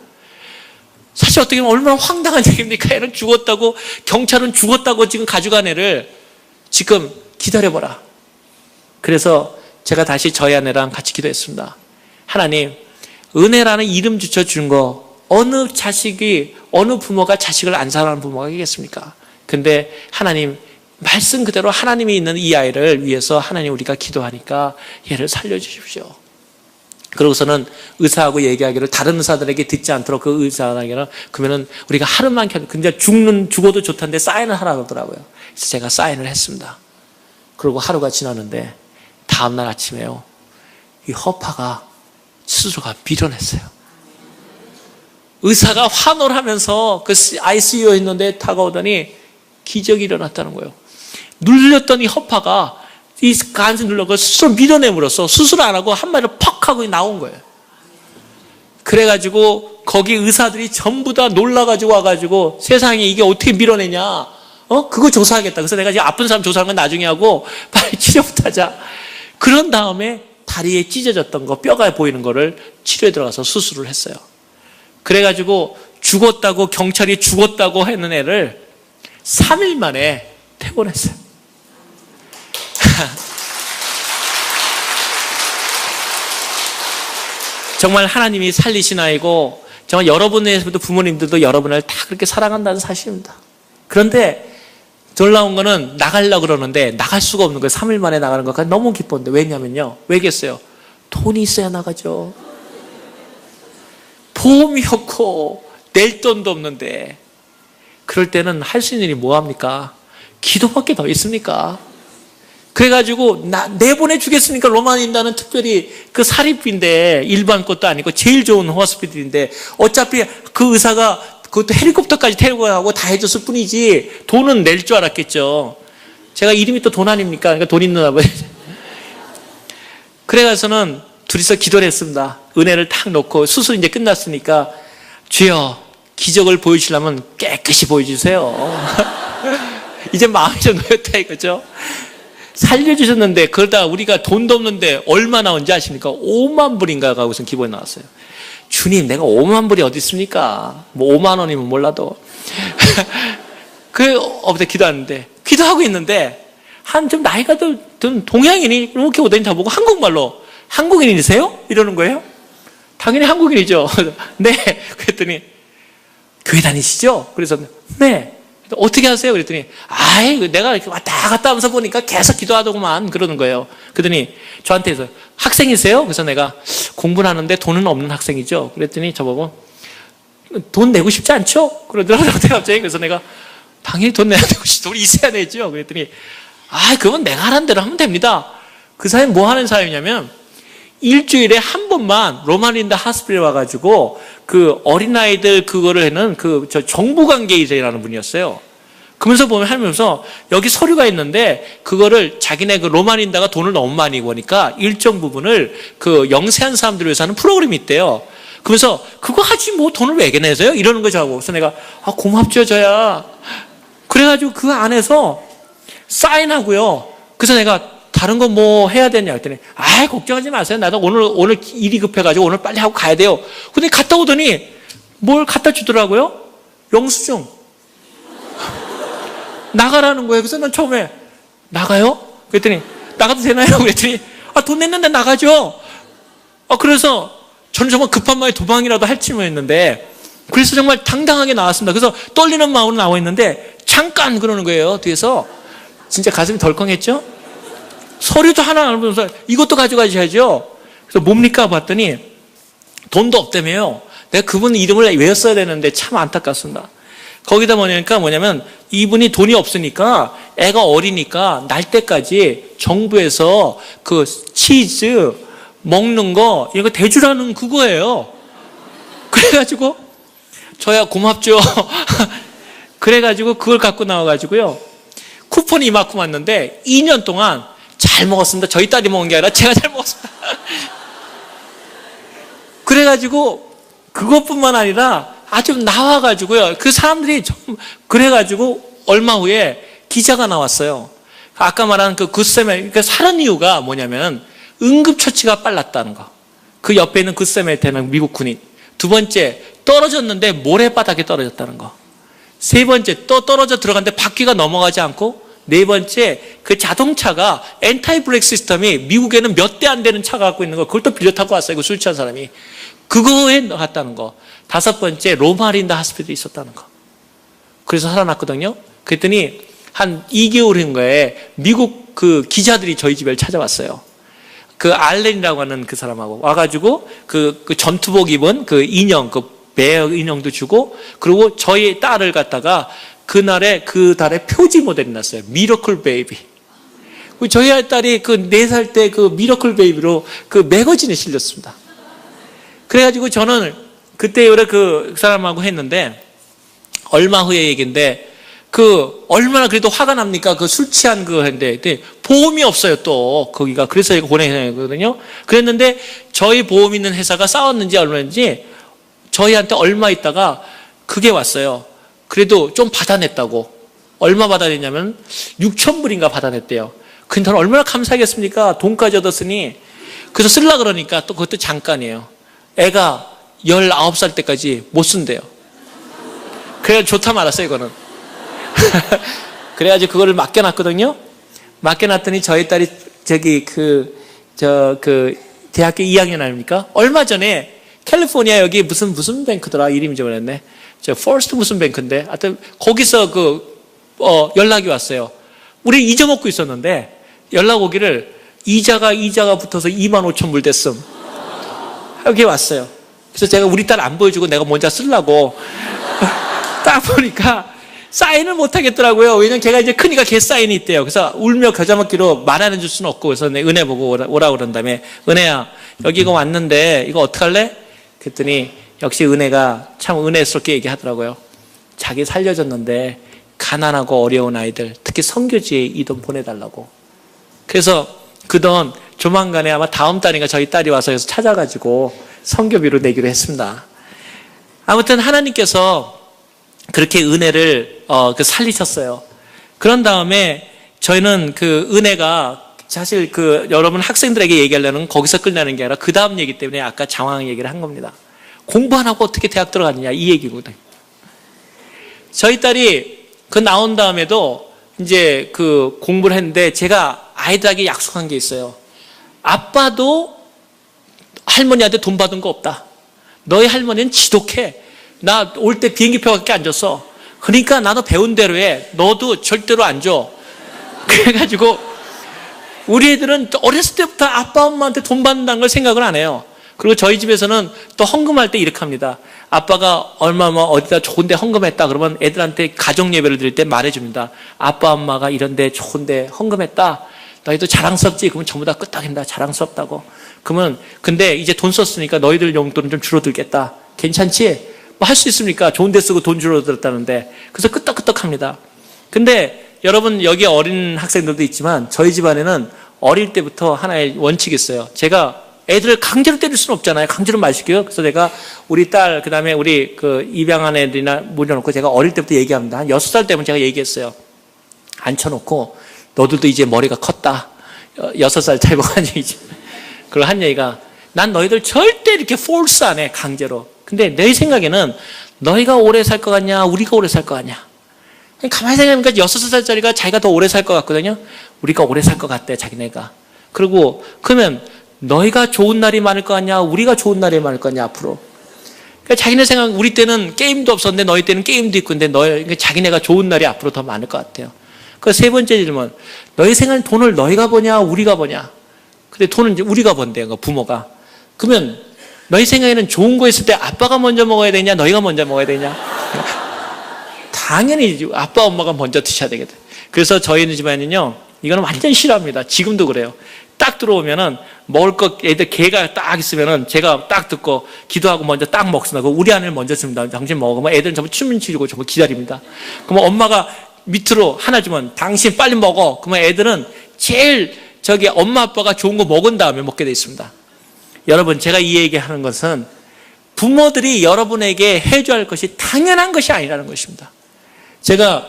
사실 어떻게 보면 얼마나 황당한 얘기입니까? 애는 죽었다고, 경찰은 죽었다고 지금 가져간 애를 지금 기다려보라. 그래서 제가 다시 저희 아내랑 같이 기도했습니다. 하나님, 은혜라는 이름 붙여준 거 어느 자식이, 어느 부모가 자식을 안 사랑하는 부모가 있겠습니까? 근데 하나님, 말씀 그대로 하나님이 있는 이 아이를 위해서 하나님 우리가 기도하니까 얘를 살려주십시오. 그러고서는 의사하고 얘기하기를 다른 의사들에게 듣지 않도록 그 의사에게는 그러면은 우리가 하루만 근데 죽어도 좋다는데 사인을 하라 그러더라고요. 그래서 제가 사인을 했습니다. 그리고 하루가 지났는데 다음날 아침에요. 이 허파가 스스로가 밀어냈어요. 의사가 환호를 하면서 그 ICU에 있는데 다가오더니 기적이 일어났다는 거예요. 눌렸던 이 허파가 이 간을 눌러서 스스로 밀어내므로써 수술 안 하고 한 마리를 퍽 하고 나온 거예요. 그래가지고 거기 의사들이 전부 다 놀라가지고 와가지고 세상에 이게 어떻게 밀어내냐, 그거 조사하겠다. 그래서 내가 지금 아픈 사람 조사하는 건 나중에 하고 빨리 치료부터 하자. 그런 다음에 다리에 찢어졌던 거, 뼈가 보이는 거를 치료에 들어가서 수술을 했어요. 그래가지고 죽었다고, 경찰이 죽었다고 했는 애를 3일 만에 퇴원했어요. 정말 하나님이 살리신 아이고, 정말 여러분에서도 부모님들도 여러분을 다 그렇게 사랑한다는 사실입니다. 그런데 놀라운 거는 나가려고 그러는데 나갈 수가 없는 거예요. 3일 만에 나가는 것까지 너무 기뻤는데. 왜냐면요, 왜겠어요? 돈이 있어야 나가죠. 보험이 없고 낼 돈도 없는데, 그럴 때는 할 수 있는 일이 뭐합니까? 기도밖에 더 있습니까? 그래가지고 내보내주겠으니까 로마인다는 특별히 그 사립비인데, 일반 것도 아니고 제일 좋은 호스피ટલ인데 어차피 그 의사가 그것도 헬리콥터까지 태우고 가고 다 해줬을 뿐이지 돈은 낼 줄 알았겠죠. 제가 이름이 또 돈 아닙니까? 그러니까 돈 있는 아버지. 그래가서는 둘이서 기도를 했습니다. 은혜를 탁 놓고 수술 이제 끝났으니까 주여, 기적을 보여주시려면 깨끗이 보여주세요. 이제 마음이 좀 놓였다 이거죠. 살려주셨는데 그러다 우리가 돈도 없는데 얼마 나온지 아십니까? 5만 불인가가 우선 기본이 나왔어요. 주님, 내가 5만 불이 어디 있습니까? 뭐 5만 원이면 몰라도. 어부터 기도하는데, 기도하고 있는데 한 좀 나이가 든 동양인이 이렇게 오더니 저보고 한국말로 한국인이세요? 이러는 거예요. 당연히 한국인이죠. 네. 그랬더니 교회 다니시죠? 그래서 네. 어떻게 하세요? 그랬더니 내가 이렇게 왔다 갔다 하면서 보니까 계속 기도하더구만 그러는 거예요. 그러더니 저한테 학생이세요? 그래서 내가 공부를 하는데 돈은 없는 학생이죠. 그랬더니 저보고 돈 내고 싶지 않죠? 그러더라고요. 갑자기. 그래서 내가 당연히 돈 내야 되고 돈 있어야 되죠. 그랬더니 그건 내가 하라는 대로 하면 됩니다. 그 사람이 뭐 하는 사람이냐면 일주일에 한 번만 로마린다 하스피탈에 와가지고 그 어린아이들 그거를 하는 정부관계이사라는 분이었어요. 그러면서 보면 하면서 여기 서류가 있는데 그거를 자기네 그 로마린다가 돈을 너무 많이 버니까 일정 부분을 그 영세한 사람들을 위해서 하는 프로그램이 있대요. 그러면서 그거 하지 뭐 돈을 왜 내세요? 이러는 거죠. 그래서 내가 고맙죠 저야. 그래가지고 그 안에서 사인하고요. 그래서 내가 다른 거 뭐 해야 되냐 했더니 걱정하지 마세요. 나도 오늘 일이 급해가지고 오늘 빨리 하고 가야 돼요. 근데 갔다 오더니 뭘 갖다 주더라고요? 영수증. 나가라는 거예요. 그래서 난 처음에 나가요? 그랬더니 나가도 되나요? 그랬더니 돈 냈는데 나가죠. 그래서 저는 정말 급한 마음에 도망이라도 할 쯤이었는데, 그래서 정말 당당하게 나왔습니다. 그래서 떨리는 마음으로 나와 있는데 잠깐 그러는 거예요. 뒤에서 진짜 가슴이 덜컹했죠? 서류도 하나 안 보면서 이것도 가져가셔야죠. 그래서 뭡니까 봤더니 돈도 없다며요. 내가 그분 이름을 외웠어야 되는데 참 안타깝습니다. 거기다 뭐냐면 이분이 돈이 없으니까 애가 어리니까 날 때까지 정부에서 그 치즈 먹는 거 이거 대주라는 그거예요. 그래가지고 저야 고맙죠. 그래가지고 그걸 갖고 나와가지고요. 쿠폰이 이만큼 왔는데 2년 동안 잘 먹었습니다. 저희 딸이 먹은 게 아니라 제가 잘 먹었습니다. 그래가지고 그것뿐만 아니라 아주 나와가지고요. 그 사람들이 좀 그래가지고 얼마 후에 기자가 나왔어요. 아까 말한 그 굿세멜, 그러니까 사는 이유가 뭐냐면 응급처치가 빨랐다는 거. 그 옆에 있는 굿세멜테는 미국 군인. 두 번째, 떨어졌는데 모래바닥에 떨어졌다는 거. 세 번째, 또 떨어져 들어갔는데 바퀴가 넘어가지 않고, 네 번째, 그 자동차가 엔타이 브레이크 시스템이 미국에는 몇 대 안 되는 차가 갖고 있는 거, 그걸 또 빌려 타고 왔어요. 그 술 취한 사람이. 그거에 갔다는 거. 다섯 번째, 로마린다 하스피탈에 있었다는 거. 그래서 살아났거든요. 그랬더니 한 2개월인 거에 미국 그 기자들이 저희 집을 찾아왔어요. 그 알렌이라고 하는 그 사람하고 와가지고 그 전투복 입은 그 인형, 그 배 인형도 주고, 그리고 저희 딸을 갖다가 그 달에 표지 모델이 났어요. 미러클 베이비. 저희 딸이 그 4살 때 그 미러클 베이비로 그 매거진에 실렸습니다. 그래가지고 저는 그때 여러 그 사람하고 했는데, 얼마 후에 얘기인데, 그 얼마나 그래도 화가 납니까? 그 술 취한 그 했는데 보험이 없어요 또 거기가. 그래서 이거 고생했거든요. 그랬는데 저희 보험 있는 회사가 싸웠는지 얼마인지 저희한테 얼마 있다가 그게 왔어요. 그래도 좀 받아냈다고. 얼마 받아냈냐면 6,000불인가 받아냈대요. 근데 저는 얼마나 감사하겠습니까? 돈까지 얻었으니. 그래서 쓰려고 그러니까 또 그것도 잠깐이에요. 애가 19살 때까지 못 쓴대요. 그래야 좋다 말았어요 이거는. 그래가지고 그거를 맡겨놨거든요. 맡겨놨더니 저희 딸이 대학교 2학년 아닙니까? 얼마 전에 캘리포니아 여기 무슨 뱅크더라 이름이 잊어버렸네. 퍼스트 무슨 뱅크인데 하여튼 거기서 연락이 왔어요. 우리 잊어먹고 있었는데 연락 오기를 이자가 붙어서 25,000불 됐음. 여기 왔어요. 그래서 제가 우리 딸 안 보여주고 내가 먼저 쓰려고 딱 보니까 사인을 못 하겠더라고요. 왜냐면 걔가 이제 크니까 걔 사인이 있대요. 그래서 울며 겨자 먹기로 말 안 해줄 수는 없고, 그래서 내 은혜 보고 오라 그런 다음에, 은혜야, 여기 이거 왔는데, 이거 어떡할래? 그랬더니, 역시 은혜가 참 은혜스럽게 얘기하더라고요. 자기 살려줬는데, 가난하고 어려운 아이들, 특히 선교지에 이 돈 보내달라고. 그래서 그 돈 조만간에 아마 다음 달인가 저희 딸이 와서 여기서 찾아가지고 선교비로 내기로 했습니다. 아무튼 하나님께서 그렇게 은혜를 살리셨어요. 그런 다음에 저희는 그 은혜가 사실 여러분 학생들에게 얘기하려는 거기서 끝나는 게 아니라 그 다음 얘기 때문에 아까 장황 얘기를 한 겁니다. 공부 안 하고 어떻게 대학 들어갔느냐 이 얘기거든요. 저희 딸이 나온 다음에도 이제 공부를 했는데 제가 아이들에게 약속한 게 있어요. 아빠도 할머니한테 돈 받은 거 없다. 너희 할머니는 지독해. 나 올 때 비행기표밖에 안 줬어. 그러니까 나도 배운 대로 해. 너도 절대로 안 줘. 그래가지고 우리 애들은 어렸을 때부터 아빠 엄마한테 돈 받는다는 걸 생각을 안 해요. 그리고 저희 집에서는 또 헌금할 때 이렇게 합니다. 아빠가 얼마나 어디다 좋은데 헌금했다 그러면 애들한테 가정 예배를 드릴 때 말해줍니다. 아빠 엄마가 이런데 좋은데 헌금했다. 너희도 자랑스럽지? 그러면 전부 다 끄떡인다. 자랑스럽다고. 그러면 근데 이제 돈 썼으니까 너희들 용돈은 좀 줄어들겠다. 괜찮지? 뭐 할 수 있습니까? 좋은 데 쓰고 돈 줄어들었다는데. 그래서 끄떡끄떡합니다. 근데 여러분 여기 어린 학생들도 있지만 저희 집안에는 어릴 때부터 하나의 원칙이 있어요. 제가 애들을 강제로 때릴 수는 없잖아요. 강제로 말 시켜요. 그래서 내가 우리 딸 그다음에 우리 입양한 애들이나 물려놓고 제가 어릴 때부터 얘기합니다. 한 6살 때면 제가 얘기했어요. 앉혀놓고 너들도 이제 머리가 컸다. 6살 차이가 한 얘기지. 그리고 한 얘기가 난 너희들 절대 이렇게 폴스 안 해. 강제로. 근데 내 생각에는 너희가 오래 살 것 같냐 우리가 오래 살 것 같냐. 가만히 생각해보니까 6살짜리가 자기가 더 오래 살 것 같거든요. 우리가 오래 살 것 같대 자기네가. 그리고 그러면 너희가 좋은 날이 많을 것 같냐 우리가 좋은 날이 많을 것 같냐 앞으로. 그러니까 자기네 생각 우리 때는 게임도 없었는데 너희 때는 게임도 있고 근데 자기네가 좋은 날이 앞으로 더 많을 것 같아요. 그 세 번째 질문, 너희 생각엔 돈을 너희가 버냐, 우리가 버냐? 근데 돈은 이제 우리가 번대요, 부모가. 그러면 너희 생각에는 좋은 거 있을 때 아빠가 먼저 먹어야 되냐, 너희가 먼저 먹어야 되냐? 당연히 아빠, 엄마가 먼저 드셔야 되겠다. 그래서 저희는 집안은요, 이거는 완전 싫어합니다. 지금도 그래요. 딱 들어오면은 먹을 거 애들 개가 딱 있으면은 제가 딱 듣고 기도하고 먼저 딱 먹습니다. 우리 아내를 먼저 줍니다. 당신 먹으면 애들은 전부 춤을 추고 전부 기다립니다. 그러면 엄마가 밑으로 하나 주면 당신 빨리 먹어. 그러면 애들은 제일 엄마 아빠가 좋은 거 먹은 다음에 먹게 돼 있습니다. 여러분, 제가 이 얘기하는 것은 부모들이 여러분에게 해줘야 할 것이 당연한 것이 아니라는 것입니다. 제가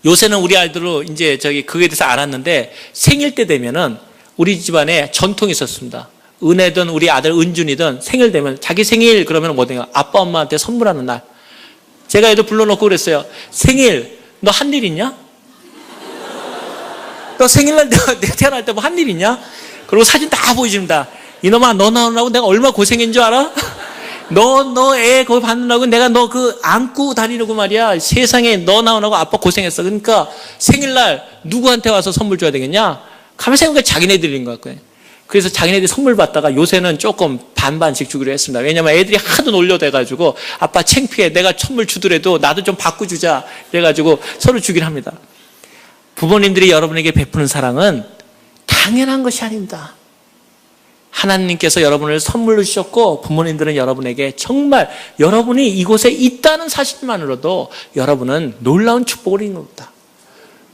요새는 우리 아이들로 이제 그거에 대해서 알았는데 생일 때 되면은 우리 집안에 전통이 있었습니다. 은혜든 우리 아들 은준이든 생일 되면 자기 생일 그러면 뭐든가 아빠 엄마한테 선물하는 날. 제가 애들 불러놓고 그랬어요. 생일 너 한 일 있냐? 너 생일날 내가 태어날 때 뭐 한 일 있냐? 그리고 사진 다 보여줍니다. 이놈아 너 나오느라고 내가 얼마나 고생인 줄 알아? 너 애 거기 받느라고 내가 너 안고 다니려고 말이야. 세상에 너 나오느라고 아빠 고생했어. 그러니까 생일날 누구한테 와서 선물 줘야 되겠냐? 가만히 생각해 자기네들인 것 같고요. 그래서 자기네들이 선물 받다가 요새는 조금 반반씩 주기로 했습니다. 왜냐면 애들이 하도 놀려대가지고 아빠 창피해. 내가 선물 주더라도 나도 좀 바꿔주자. 그래가지고 서로 주긴 합니다. 부모님들이 여러분에게 베푸는 사랑은 당연한 것이 아닙니다. 하나님께서 여러분을 선물로 주셨고 부모님들은 여러분에게 정말 여러분이 이곳에 있다는 사실만으로도 여러분은 놀라운 축복을 입는 겁니다.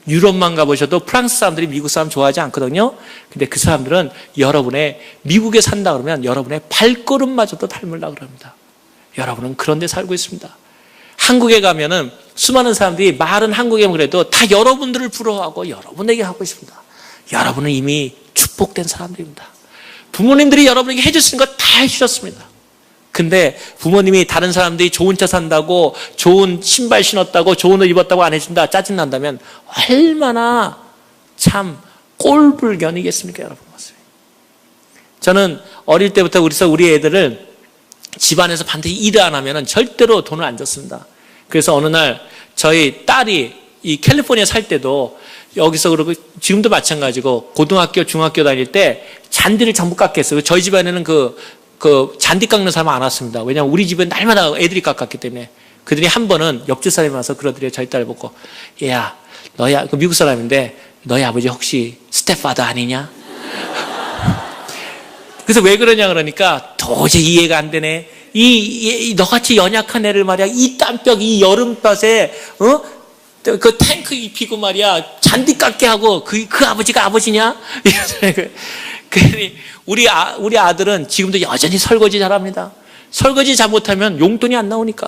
유럽만 가보셔도 프랑스 사람들이 미국 사람 좋아하지 않거든요. 근데 그 사람들은 여러분의 미국에 산다 그러면 여러분의 발걸음마저도 닮으려고 그럽니다. 여러분은 그런 데 살고 있습니다. 한국에 가면은 수많은 사람들이 말은 한국에 그래도 다 여러분들을 부러워하고 여러분에게 하고 싶습니다. 여러분은 이미 축복된 사람들입니다. 부모님들이 여러분에게 해줄 수 있는 거 다 해주셨습니다. 근데 부모님이 다른 사람들이 좋은 차 산다고 좋은 신발 신었다고 좋은 옷 입었다고 안 해준다 짜증난다면 얼마나 참 꼴불견이겠습니까 여러분. 저는 어릴 때부터 우리 애들을 집안에서 반드시 일을 안 하면 절대로 돈을 안 줬습니다. 그래서 어느 날 저희 딸이 이 캘리포니아 살 때도 여기서 그러고 지금도 마찬가지고 고등학교 중학교 다닐 때 잔디를 전부 깎겠어요. 저희 집안에는 그 잔디 깎는 사람 안 왔습니다. 왜냐하면 우리 집은 날마다 애들이 깎았기 때문에. 그들이 한 번은 옆집 사람이 와서 그러더래요. 저희 딸 보고 얘야 너희 미국 사람인데 너희 아버지 혹시 스텝파더 아니냐? 그래서 왜 그러냐 그러니까 도저히 이해가 안 되네. 너같이 연약한 애를 말이야 이 땀벽 이 여름볕에 그 탱크 입히고 말이야 잔디 깎게 하고 그 아버지가 아버지냐? 그러니 우리 아들은 지금도 여전히 설거지 잘합니다. 설거지 잘못하면 용돈이 안 나오니까.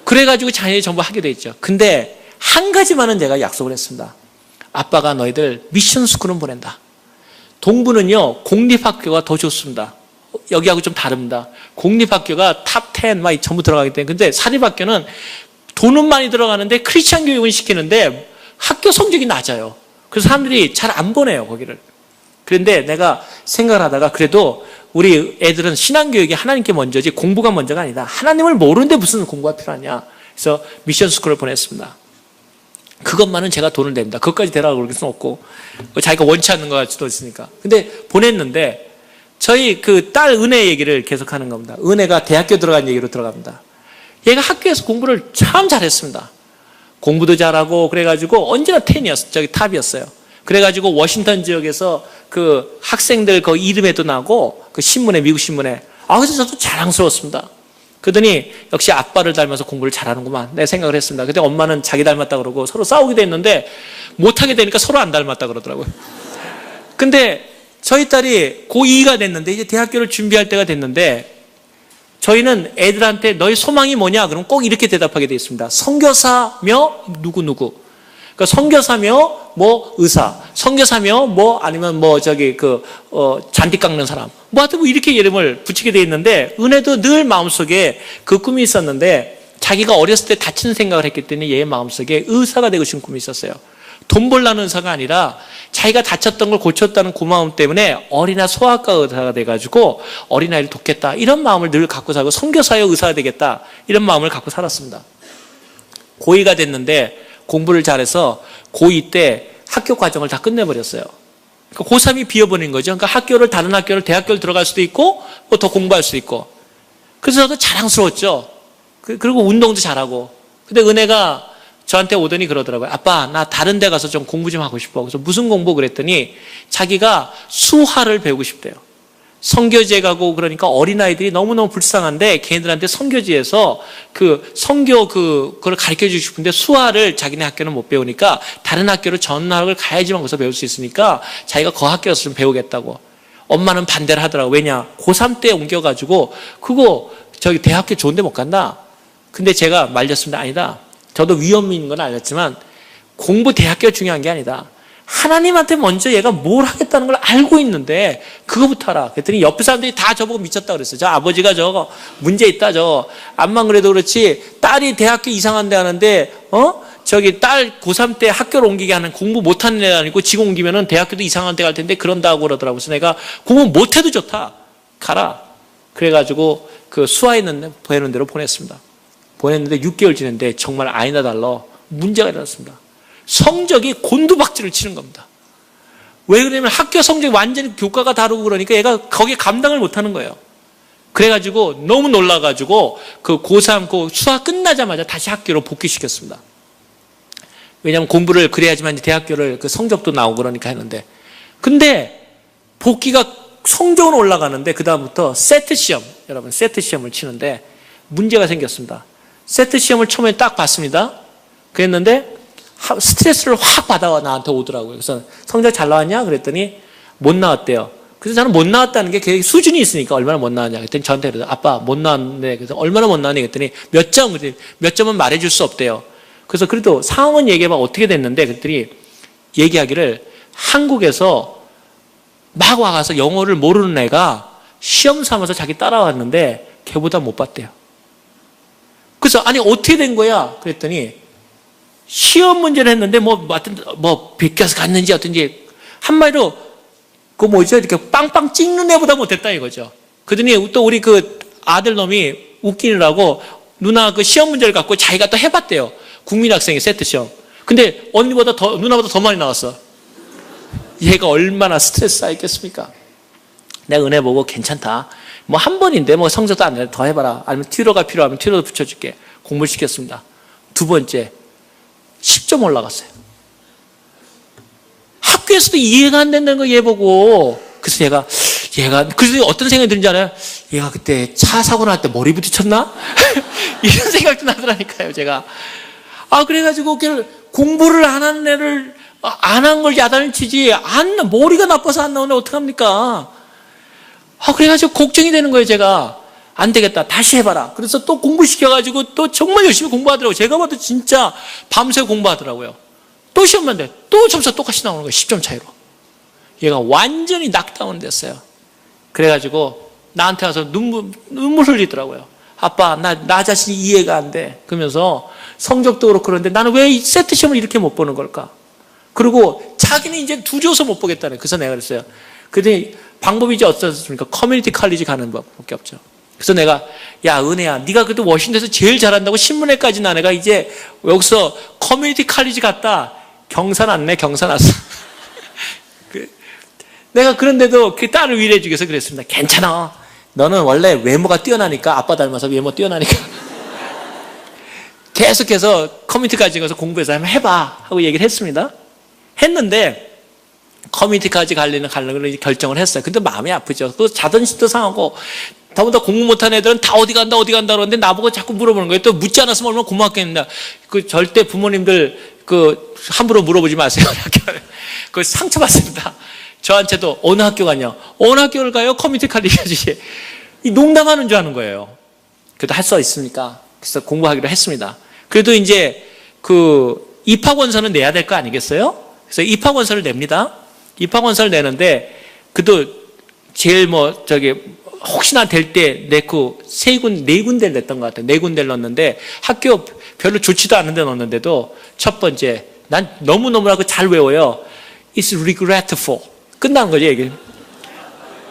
그래가지고 자녀들이 전부 하게 돼 있죠. 근데 한 가지만은 제가 약속을 했습니다. 아빠가 너희들 미션 스쿨은 보낸다. 동부는요 공립학교가 더 좋습니다. 여기하고 좀 다릅니다. 공립학교가 탑 10 막 전부 들어가기 때문에. 근데 사립학교는 돈은 많이 들어가는데 크리스찬 교육은 시키는데 학교 성적이 낮아요. 그래서 사람들이 잘 안 보내요 거기를. 그런데 내가 생각을 하다가 그래도 우리 애들은 신앙교육이 하나님께 먼저지 공부가 먼저가 아니다. 하나님을 모르는데 무슨 공부가 필요하냐. 그래서 미션 스쿨을 보냈습니다. 그것만은 제가 돈을 냅니다. 그것까지 되라고 그럴 수는 없고 자기가 원치 않는 것 같지도 있으니까. 근데 보냈는데 저희 그 딸 은혜 얘기를 계속하는 겁니다. 은혜가 대학교 들어간 얘기로 들어갑니다. 얘가 학교에서 공부를 참 잘했습니다. 공부도 잘하고 그래가지고 언제나 탑이었어요. 그래가지고 워싱턴 지역에서 그 학생들 그 이름에도 나고 그 신문에 미국 신문에 그래서 저도 자랑스러웠습니다. 그러더니 역시 아빠를 닮아서 공부를 잘하는구만 내 생각을 했습니다. 근데 엄마는 자기 닮았다 그러고 서로 싸우기도 했는데 못하게 되니까 서로 안 닮았다 그러더라고요. 근데 저희 딸이 고2가 됐는데 이제 대학교를 준비할 때가 됐는데 저희는 애들한테 너희 소망이 뭐냐? 그럼 꼭 이렇게 대답하게 되어 있습니다. 선교사며 누구누구. 그러니까 선교사며 뭐 의사, 선교사며 뭐 아니면 뭐 잔디 깎는 사람. 뭐 하여튼 뭐 이렇게 이름을 붙이게 되어 있는데 은혜도 늘 마음속에 그 꿈이 있었는데 자기가 어렸을 때 다치는 생각을 했기 때문에 얘의 마음속에 의사가 되고 싶은 꿈이 있었어요. 돈 벌라는 의사가 아니라 자기가 다쳤던 걸 고쳤다는 고마움 때문에 어린아 소아과 의사가 돼가지고 어린아이를 돕겠다 이런 마음을 늘 갖고 살고 선교사여 의사가 되겠다 이런 마음을 갖고 살았습니다. 고2가 됐는데 공부를 잘해서 고2 때 학교 과정을 다 끝내버렸어요. 그러니까 고3이 비어버린 거죠. 그러니까 다른 학교를, 대학교를 들어갈 수도 있고, 뭐 더 공부할 수도 있고. 그래서 저도 자랑스러웠죠. 그리고 운동도 잘하고. 근데 은혜가 저한테 오더니 그러더라고요. 아빠, 나 다른 데 가서 좀 공부 좀 하고 싶어. 그래서 무슨 공부 그랬더니 자기가 수화를 배우고 싶대요. 선교지에 가고 그러니까 어린아이들이 너무너무 불쌍한데 걔네들한테 선교지에서 그걸 가르쳐 주고 싶은데 수화를 자기네 학교는 못 배우니까 다른 학교를 전학을 가야지만 거기서 배울 수 있으니까 자기가 그 학교에서 좀 배우겠다고. 엄마는 반대를 하더라고. 왜냐? 고3 때 옮겨가지고 그거 대학교 좋은 데 못 간다. 근데 제가 말렸습니다. 아니다. 저도 위험인 건 알렸지만 공부 대학교가 중요한 게 아니다. 하나님한테 먼저 얘가 뭘 하겠다는 걸 알고 있는데 그거부터 하라. 그랬더니 옆에 사람들이 다 저보고 미쳤다 그랬어요. 저 아버지가 저거 문제 있다 저거. 암만 그래도 그렇지 딸이 대학교 이상한 데 하는데 딸 고3 때 학교를 옮기게 하는 공부 못하는 애 아니고 지금 옮기면은 대학교도 이상한 데 갈 텐데 그런다고 그러더라고요. 그래서 내가 공부 못해도 좋다. 가라. 그래가지고 그 수화 있는 보내는 대로 보냈습니다. 보냈는데 6개월 지났는데 정말 아니나 달라 문제가 일어났습니다. 성적이 곤두박질을 치는 겁니다. 왜 그러냐면 학교 성적이 완전히 교과가 다르고 그러니까 얘가 거기에 감당을 못하는 거예요. 그래가지고 너무 놀라가지고 그 고3 그 수학 끝나자마자 다시 학교로 복귀시켰습니다. 왜냐하면 공부를 그래야지만 대학교를 그 성적도 나오고 그러니까 했는데 근데 복귀가 성적은 올라가는데 그 다음부터 세트 시험 여러분 세트 시험을 치는데 문제가 생겼습니다. 세트 시험을 처음에 딱 봤습니다. 그랬는데 스트레스를 확 받아 나한테 오더라고요. 그래서 성적 잘 나왔냐? 그랬더니 못 나왔대요. 그래서 저는 못 나왔다는 게 수준이 있으니까 얼마나 못 나왔냐? 그랬더니 저한테 그래서 아빠 못 나왔네. 그래서 얼마나 못 나왔냐? 그랬더니 몇 점? 그랬더니 몇 점은 말해줄 수 없대요. 그래서 그래도 상황은 얘기해봐 어떻게 됐는데 그랬더니 얘기하기를 한국에서 막 와가서 영어를 모르는 애가 시험 삼아서 자기 따라왔는데 걔보다 못 봤대요. 그래서 아니 어떻게 된 거야? 그랬더니 시험 문제를 했는데 베껴서 갔는지 어떤지 한마디로 이렇게 빵빵 찍는 애보다 못했다 이거죠. 그러더니 또 우리 그 아들놈이 웃기느라고 누나 그 시험 문제를 갖고 자기가 또 해봤대요. 국민학생의 세트 시험. 근데 누나보다 더 많이 나왔어. 얘가 얼마나 스트레스 쌓였겠습니까? 내가 은혜 보고 괜찮다. 한 번인데 성적도 안 돼. 더 해봐라. 아니면 튜러가 필요하면 튜러도 붙여줄게. 공부를 시켰습니다. 두 번째 10점 올라갔어요. 학교에서도 이해가 안 된다는 거 얘 보고. 그래서 그래서 어떤 생각이 드는지 알아요? 얘가 그때 차 사고 날 때 머리 부딪혔나? 이런 생각도 나더라니까요, 제가. 그래가지고 공부를 안 하는 애를 안 한 걸 야단을 치지 머리가 나빠서 안 나오네 어떡합니까? 그래가지고 걱정이 되는 거예요, 제가. 안 되겠다. 다시 해봐라. 그래서 또 공부시켜가지고 또 정말 열심히 공부하더라고요. 제가 봐도 진짜 밤새 공부하더라고요. 또 시험만 돼. 또 점수가 똑같이 나오는 거예요. 10점 차이로. 얘가 완전히 낙다운 됐어요. 그래가지고 나한테 와서 눈물 흘리더라고요. 아빠, 나 자신이 이해가 안 돼. 그러면서 성적도 그렇고 그런데 나는 왜 이 세트 시험을 이렇게 못 보는 걸까? 그리고 자기는 이제 두려워서 못 보겠다네. 그래서 내가 그랬어요. 그랬더니 방법이 이제 어떻습니까? 커뮤니티 칼리지 가는 법밖에 없죠. 그래서 내가 야 은혜야 네가 그래도 워싱턴에서 제일 잘한다고 신문에까지 나 내가 이제 여기서 커뮤니티 칼리지 갔다 경사 났네. 경사 났어. 내가 그런데도 그 딸을 위로해 주기 위해서 그랬습니다. 괜찮아. 너는 원래 외모가 뛰어나니까 아빠 닮아서 외모 뛰어나니까 계속해서 커뮤니티까지 가서 공부해서 한번 해봐 하고 얘기를 했습니다. 했는데 커뮤니티까지 가려는 걸 결정을 했어요. 근데 마음이 아프죠. 또 자존심도 상하고 더군다나 공부 못하는 애들은 다 어디 간다 그러는데 나보고 자꾸 물어보는 거예요. 또 묻지 않았으면 얼마나 고맙겠는데 절대 부모님들 함부로 물어보지 마세요. 그 상처받습니다. 저한테도 어느 학교 가냐? 어느 학교를 가요? 커뮤니티 칼리지. 농담하는 줄 아는 거예요. 그래도 할 수 있습니까? 그래서 공부하기로 했습니다. 그래도 이제 입학원서는 내야 될 거 아니겠어요? 그래서 입학원서를 냅니다. 입학원서를 내는데 그래도 제일 혹시나 될 때 네 군데를 냈던 것 같아요. 네 군데를 넣었는데 학교 별로 좋지도 않은데 넣었는데도 첫 번째 난 너무너무나고 잘 외워요. It's regretful. 끝나는 거죠, 얘기.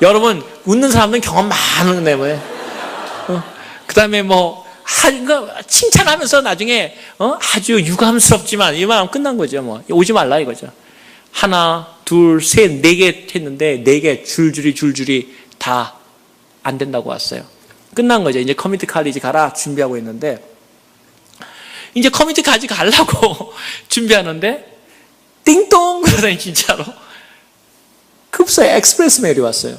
여러분 웃는 사람들은 경험 많은데 그 다음에 그러니까 칭찬하면서 나중에 아주 유감스럽지만 이만하면 끝난 거죠. 뭐 오지 말라 이거죠. 하나, 둘, 셋, 네 개 했는데 네 개 줄줄이 다 안 된다고 왔어요. 끝난 거죠. 이제 커뮤니티 칼리지 가라 준비하고 있는데 이제 커뮤니티 칼리지 가려고 준비하는데 띵동 그러더니 진짜로 급사에 엑스프레스 메일이 왔어요.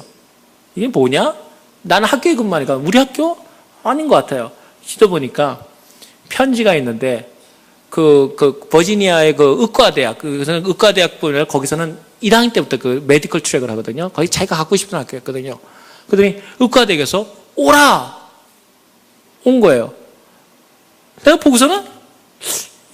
이게 뭐냐? 나는 학교에 근무하니까 우리 학교? 아닌 것 같아요. 지도 보니까 편지가 있는데 그 버지니아의 그 의과대학, 의과대학 보면 거기서는 1학년 때부터 그 메디컬 트랙을 하거든요. 거기 자기가 갖고 싶은 학교였거든요. 그러더니 의과대학에서 오라! 온 거예요. 내가 보고서는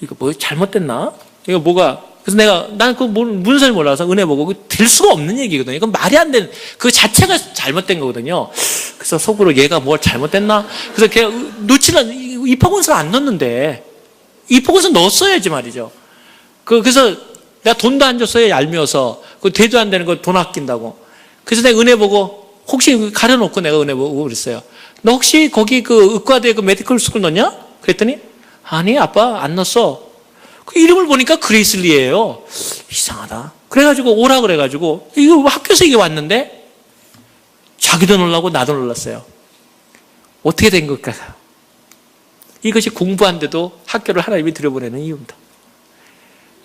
이거 뭐 잘못됐나? 이거 뭐가, 그래서 난 그 문서를 몰라서 은혜 보고 될 수가 없는 얘기거든요. 이건 말이 안 되는, 그 자체가 잘못된 거거든요. 그래서 속으로 얘가 뭘 잘못됐나? 그래서 걔 입학원서를 안 넣었는데, 입학원서 넣었어야지 말이죠. 그래서 내가 돈도 안 줬어요, 얄미워서. 그 대도 안 되는 거 돈 아낀다고. 그래서 내가 은혜 보고, 혹시 가려놓고 내가 은혜 보고 그랬어요. 너 혹시 거기 그 의과대 그 메디컬 스쿨 넣냐? 그랬더니, 아니, 아빠 안 넣었어. 그 이름을 보니까 그레이슬리예요. 이상하다. 그래가지고 오라 그래가지고, 이거 학교에서 이게 왔는데, 자기도 놀라고 나도 놀랐어요. 어떻게 된 걸까요? 이것이 공부한데도 학교를 하나님이 들여보내는 이유입니다.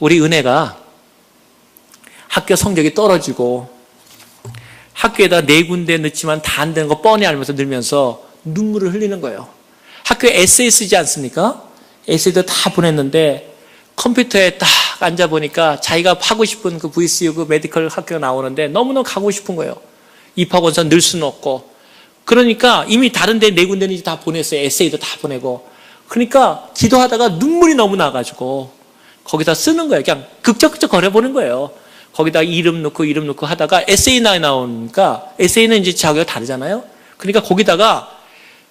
우리 은혜가 학교 성적이 떨어지고 학교에다 4군데 넣지만 다 안 되는 거 뻔히 알면서 늘면서 눈물을 흘리는 거예요. 학교에 에세이 쓰지 않습니까? 에세이도 다 보냈는데 컴퓨터에 딱 앉아보니까 자기가 하고 싶은 그 VCU 그 메디컬 학교가 나오는데 너무너무 가고 싶은 거예요. 입학원서 넣을 수는 없고. 그러니까 이미 다른 데 4군데는 다 보냈어요. 에세이도 다 보내고. 그러니까 기도하다가 눈물이 너무 나가지고 거기다 쓰는 거예요. 그냥 극적극적 거려보는 거예요. 거기다 이름 넣고 하다가 에세이 나오니까 에세이는 이제 자기가 다르잖아요. 그러니까 거기다가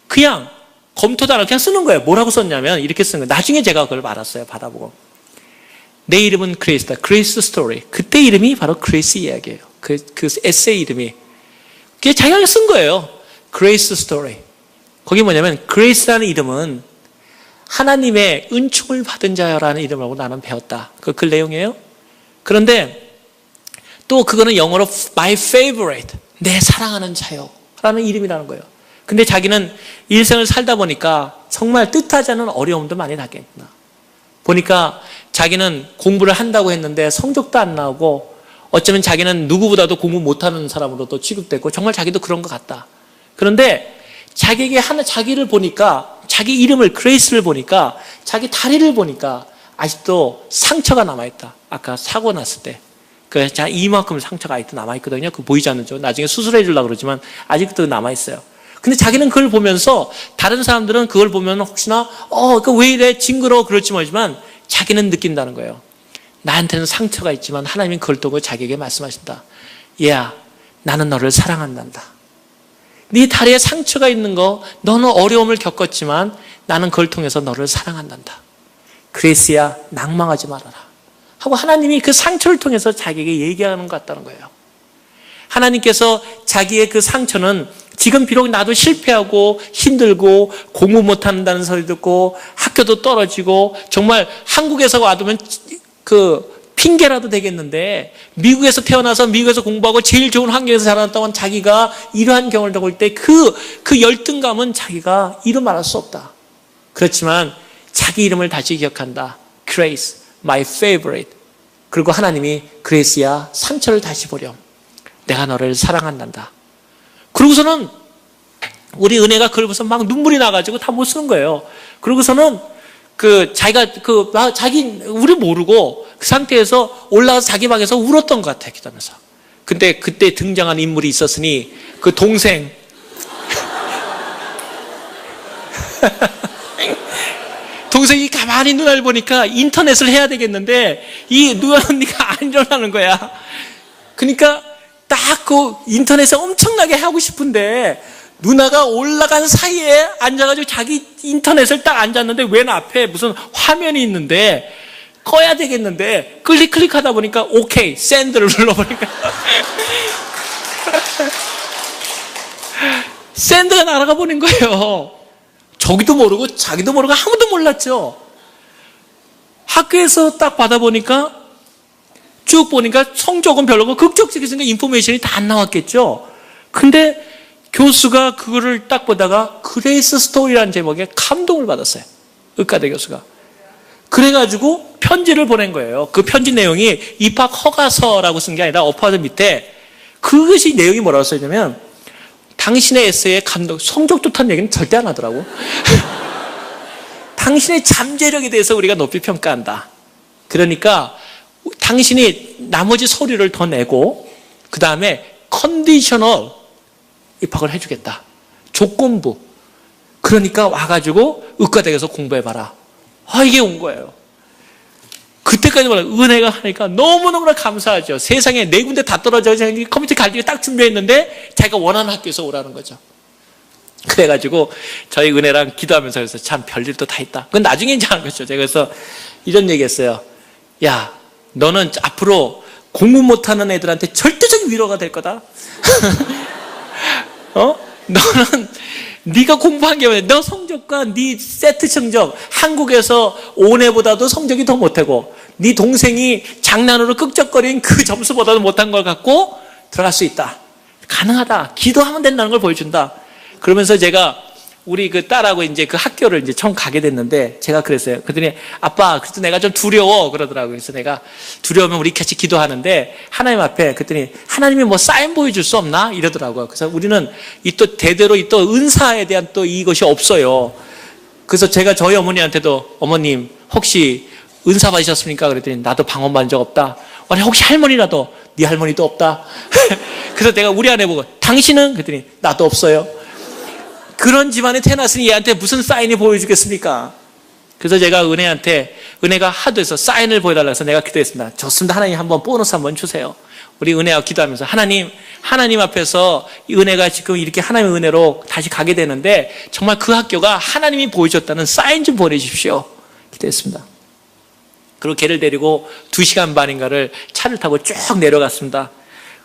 그냥 검토도 안 하고 그냥 쓰는 거예요. 뭐라고 썼냐면 이렇게 쓰는 거예요. 나중에 제가 그걸 알았어요. 받아보고. 내 이름은 그레이스다. 그레이스 스토리. 그때 이름이 바로 그레이스 이야기예요. 그 에세이 이름이. 그게 자기가 쓴 거예요. 그레이스 스토리. 거기 뭐냐면 그레이스라는 이름은 하나님의 은총을 받은 자라는 이름이라고 나는 배웠다. 그 내용이에요. 그런데 또 그거는 영어로 my favorite, 내 사랑하는 자요 라는 이름이라는 거예요. 근데 자기는 일생을 살다 보니까 정말 뜻하지 않은 어려움도 많이 당했구나. 보니까 자기는 공부를 한다고 했는데 성적도 안 나오고 어쩌면 자기는 누구보다도 공부 못하는 사람으로 또 취급됐고 정말 자기도 그런 것 같다. 그런데 자기에게 자기를 보니까 자기 이름을 그레이스를 보니까 자기 다리를 보니까 아직도 상처가 남아있다. 아까 사고 났을 때. 이만큼 상처가 아직도 남아있거든요. 그거 보이지 않죠? 나중에 수술해 주려고 그러지만 아직도 남아있어요. 근데 자기는 그걸 보면서 다른 사람들은 그걸 보면 혹시나 왜 이래 징그러워 그럴지 모르지만 자기는 느낀다는 거예요. 나한테는 상처가 있지만 하나님은 그걸 통해 자기에게 말씀하신다. 얘야, 나는 너를 사랑한단다. 네 다리에 상처가 있는 거 너는 어려움을 겪었지만 나는 그걸 통해서 너를 사랑한단다. 그레이스야, 낭망하지 말아라. 하고 하나님이 그 상처를 통해서 자기에게 얘기하는 것 같다는 거예요. 하나님께서 자기의 그 상처는 지금 비록 나도 실패하고 힘들고 공부 못한다는 소리 듣고 학교도 떨어지고 정말 한국에서 와두면 그 핑계라도 되겠는데 미국에서 태어나서 미국에서 공부하고 제일 좋은 환경에서 자라났다고 자기가 이러한 경험을 겪을 때 그 열등감은 자기가 이루 말할 수 없다. 그렇지만 자기 이름을 다시 기억한다. Grace, my favorite. 그리고 하나님이 그레이스야, 상처를 다시 보렴. 내가 너를 사랑한단다. 그러고서는 우리 은혜가 그걸 보면서 막 눈물이 나가지고 다 못 쓰는 거예요. 그러고서는 우리 모르고 그 상태에서 올라가서 자기 방에서 울었던 것 같아요. 기도하면서. 근데 그때 등장한 인물이 있었으니 그 동생. 동생이 가만히 누나를 보니까 인터넷을 해야 되겠는데 이 누나 언니가 안 일어나는 거야. 그러니까 딱 그 인터넷에 엄청나게 하고 싶은데 누나가 올라간 사이에 앉아가지고 자기 인터넷을 딱 앉았는데 왼 앞에 무슨 화면이 있는데 꺼야 되겠는데 클릭하다 보니까 오케이 샌드를 눌러버리니까 샌드가 날아가 버린 거예요. 저기도 모르고 자기도 모르고 아무도 몰랐죠. 학교에서 딱 받아보니까 쭉 보니까 성적은 별로고 극적적인 인포메이션이 다 안 나왔겠죠. 근데 교수가 그거를 딱 보다가 그레이스 스토리라는 제목에 감동을 받았어요. 의과대 교수가. 그래가지고 편지를 보낸 거예요. 그 편지 내용이 입학 허가서라고 쓴 게 아니라 어퍼드 밑에 그것이 내용이 뭐라고 써있냐면 당신의 에세이에 감동, 성적 좋다는 얘기는 절대 안 하더라고. 당신의 잠재력에 대해서 우리가 높이 평가한다. 그러니까 당신이 나머지 서류를 더 내고 그 다음에 컨디셔널 입학을 해주겠다. 조건부. 그러니까 와가지고 의과대학에서 공부해봐라. 이게 온 거예요. 그때까지 몰라요. 은혜가 하니까 너무너무나 감사하죠. 세상에 네 군데 다 떨어져 컴퓨터 갈등에 딱 준비했는데 자기가 원하는 학교에서 오라는 거죠. 그래가지고 저희 은혜랑 기도하면서 그래서 참 별일도 다 있다. 그건 나중에 이제 하는 거죠. 제가 그래서 이런 얘기 했어요. 야, 너는 앞으로 공부 못하는 애들한테 절대적인 위로가 될 거다. 너는 네가 공부한 게 뭐냐? 너 성적과 네 세트 성적 한국에서 5내보다도 성적이 더 못하고 네 동생이 장난으로 끄적거린 그 점수보다도 못한 걸 갖고 들어갈 수 있다. 가능하다. 기도하면 된다는 걸 보여준다. 그러면서 제가 우리 그 딸하고 이제 그 학교를 이제 처음 가게 됐는데 제가 그랬어요. 그랬더니 아빠, 그래도 내가 좀 두려워 그러더라고요. 그래서 내가 두려우면 우리 같이 기도하는데 하나님 앞에 그랬더니 하나님이 뭐 사인 보여줄 수 없나 이러더라고요. 그래서 우리는 이 또 대대로 이 또 은사에 대한 또 이것이 없어요. 그래서 제가 저희 어머니한테도 어머님 혹시 은사 받으셨습니까? 그랬더니 나도 방언 받은 적 없다. 아니 혹시 할머니라도 네 할머니도 없다. 그래서 내가 우리 아내 보고 당신은? 그랬더니 나도 없어요. 그런 집안에 태어났으니 얘한테 무슨 사인이 보여주겠습니까? 그래서 제가 은혜가 하도 해서 사인을 보여달라고 해서 내가 기도했습니다. 좋습니다. 하나님 한번 보너스 한번 주세요. 우리 은혜와 기도하면서 하나님 앞에서 은혜가 지금 이렇게 하나님의 은혜로 다시 가게 되는데 정말 그 학교가 하나님이 보여줬다는 사인 좀 보내주십시오. 기도했습니다. 그리고 걔를 데리고 2시간 반인가를 차를 타고 쭉 내려갔습니다.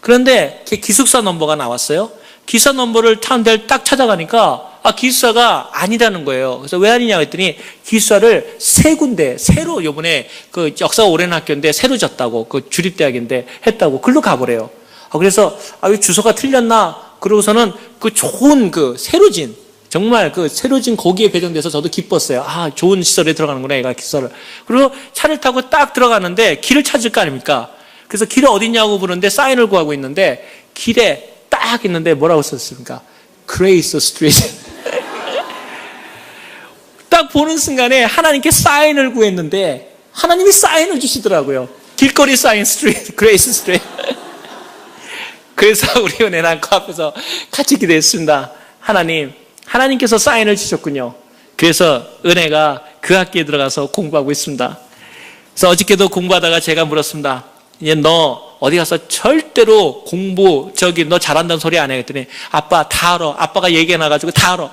그런데 걔 기숙사 넘버가 나왔어요. 기숙사 넘버를 타는 데를 딱 찾아가니까 기숙사가 아니라는 거예요. 그래서 왜 아니냐고 했더니 기숙사를 3군데 새로 요번에 그 역사가 오래된 학교인데 새로 졌다고 그 주립대학인데 했다고 글로 가보래요. 그래서 왜 주소가 틀렸나 그러고서는 그 좋은 그 새로 진 정말 그 새로 진 거기에 배정돼서 저도 기뻤어요. 좋은 시설에 들어가는구나 얘가 기숙사를. 그리고 차를 타고 딱 들어가는데 길을 찾을 거 아닙니까? 그래서 길이 어딨냐고 부르는데 사인을 구하고 있는데 길에 딱 있는데 뭐라고 썼습니까? 그레이스 스트리트. 딱 보는 순간에 하나님께 사인을 구했는데 하나님이 사인을 주시더라고요. 길거리 사인 스트리트, 그레이스 스트리트. 그래서 우리 은혜랑 그 앞에서 같이 기도했습니다. 하나님께서 사인을 주셨군요. 그래서 은혜가 그 학교에 들어가서 공부하고 있습니다. 그래서 어저께도 공부하다가 제가 물었습니다. 이제 너 어디 가서 절대로 공부 너 잘한다는 소리 안 해. 그랬더니 아빠 다 알아. 아빠가 얘기해놔가지고 다 알아.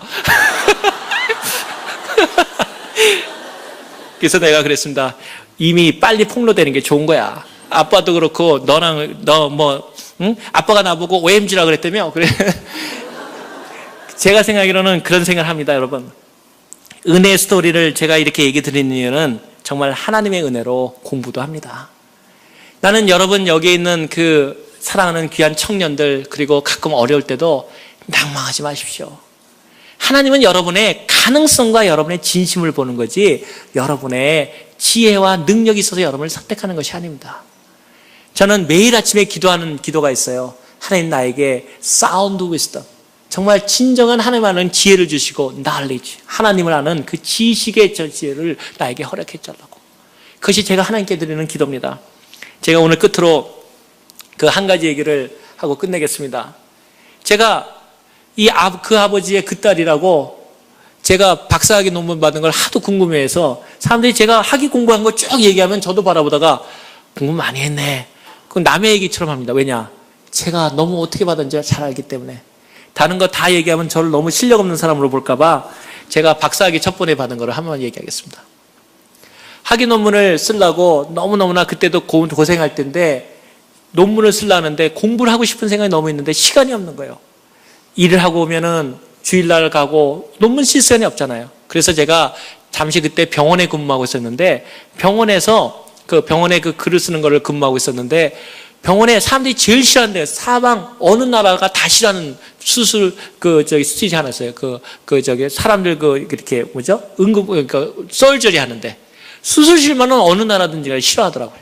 그래서 내가 그랬습니다. 이미 빨리 폭로되는 게 좋은 거야. 아빠도 그렇고 응? 아빠가 나보고 OMG라 그랬다며. 그래. 제가 생각하기로는 그런 생각을 합니다, 여러분. 은혜 스토리를 제가 이렇게 얘기 드리는 이유는 정말 하나님의 은혜로 공부도 합니다. 나는 여러분 여기 있는 그 사랑하는 귀한 청년들 그리고 가끔 어려울 때도 낭망하지 마십시오. 하나님은 여러분의 가능성과 여러분의 진심을 보는 거지 여러분의 지혜와 능력이 있어서 여러분을 선택하는 것이 아닙니다. 저는 매일 아침에 기도하는 기도가 있어요. 하나님 나에게 sound wisdom, 정말 진정한 하나님 아는 지혜를 주시고 knowledge, 하나님을 아는 그 지식의 지혜를 나에게 허락해 달라고. 그것이 제가 하나님께 드리는 기도입니다. 제가 오늘 끝으로 그 한 가지 얘기를 하고 끝내겠습니다. 제가 그 아버지의 그 딸이라고 제가 박사학위 논문 받은 걸 하도 궁금해해서 사람들이 제가 학위 공부한 거 쭉 얘기하면 저도 바라보다가 공부 많이 했네. 그건 남의 얘기처럼 합니다. 왜냐? 제가 너무 어떻게 받은지 잘 알기 때문에. 다른 거 다 얘기하면 저를 너무 실력 없는 사람으로 볼까봐 제가 박사학위 첫 번에 받은 거를 한 번만 얘기하겠습니다. 학위 논문을 쓰려고 너무너무나 그때도 고생할 때인데 논문을 쓰려는데 공부를 하고 싶은 생각이 너무 있는데 시간이 없는 거예요. 일을 하고 오면은 주일날 가고 논문 쓸 시간이 없잖아요. 그래서 제가 잠시 그때 병원에 근무하고 있었는데, 병원에서 병원에 글을 쓰는 거를 근무하고 있었는데, 병원에 사람들이 제일 싫어하는데, 사방 어느 나라가 다 싫어하는 수술 스티치 하나 있어요. 사람들 이렇게 그러니까 썰저리 하는데, 수술실만은 어느 나라든지 싫어하더라고요.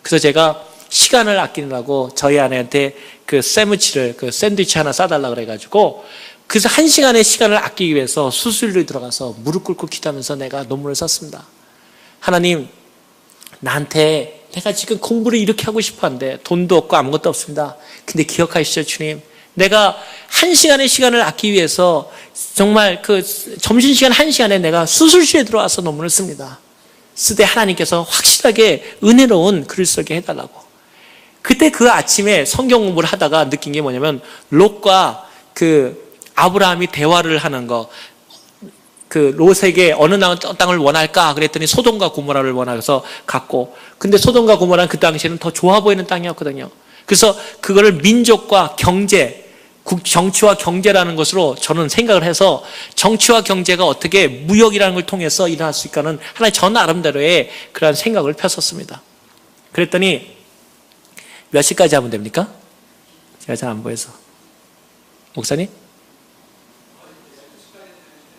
그래서 제가 시간을 아끼느라고 저희 아내한테 샌드위치 하나 싸달라 그래가지고, 그래서 1시간의 시간을 아끼기 위해서 수술실에 들어가서 무릎 꿇고 기도하면서 내가 논문을 썼습니다. 하나님, 나한테 내가 지금 공부를 이렇게 하고 싶어 하는데 돈도 없고 아무것도 없습니다. 근데 기억하시죠, 주님? 내가 1시간의 시간을 아끼기 위해서 정말 점심시간 1시간에 내가 수술실에 들어와서 논문을 씁니다. 쓰되 하나님께서 확실하게 은혜로운 글을 쓰게 해달라고. 그때 그 아침에 성경 공부를 하다가 느낀 게 뭐냐면, 롯과 아브라함이 대화를 하는 거, 롯에게 어느 땅을 원할까? 그랬더니 소돔과 고모라를 원해서 갔고, 근데 소돔과 고모라는 그 당시에는 더 좋아 보이는 땅이었거든요. 그래서 그거를 민족과 경제, 정치와 경제라는 것으로 저는 생각을 해서, 정치와 경제가 어떻게 무역이라는 걸 통해서 일어날 수 있을까는 하나의 전 나름대로의 그러한 생각을 폈었습니다. 그랬더니 몇 시까지 하면 됩니까? 제가 잘 안 보여서. 목사님?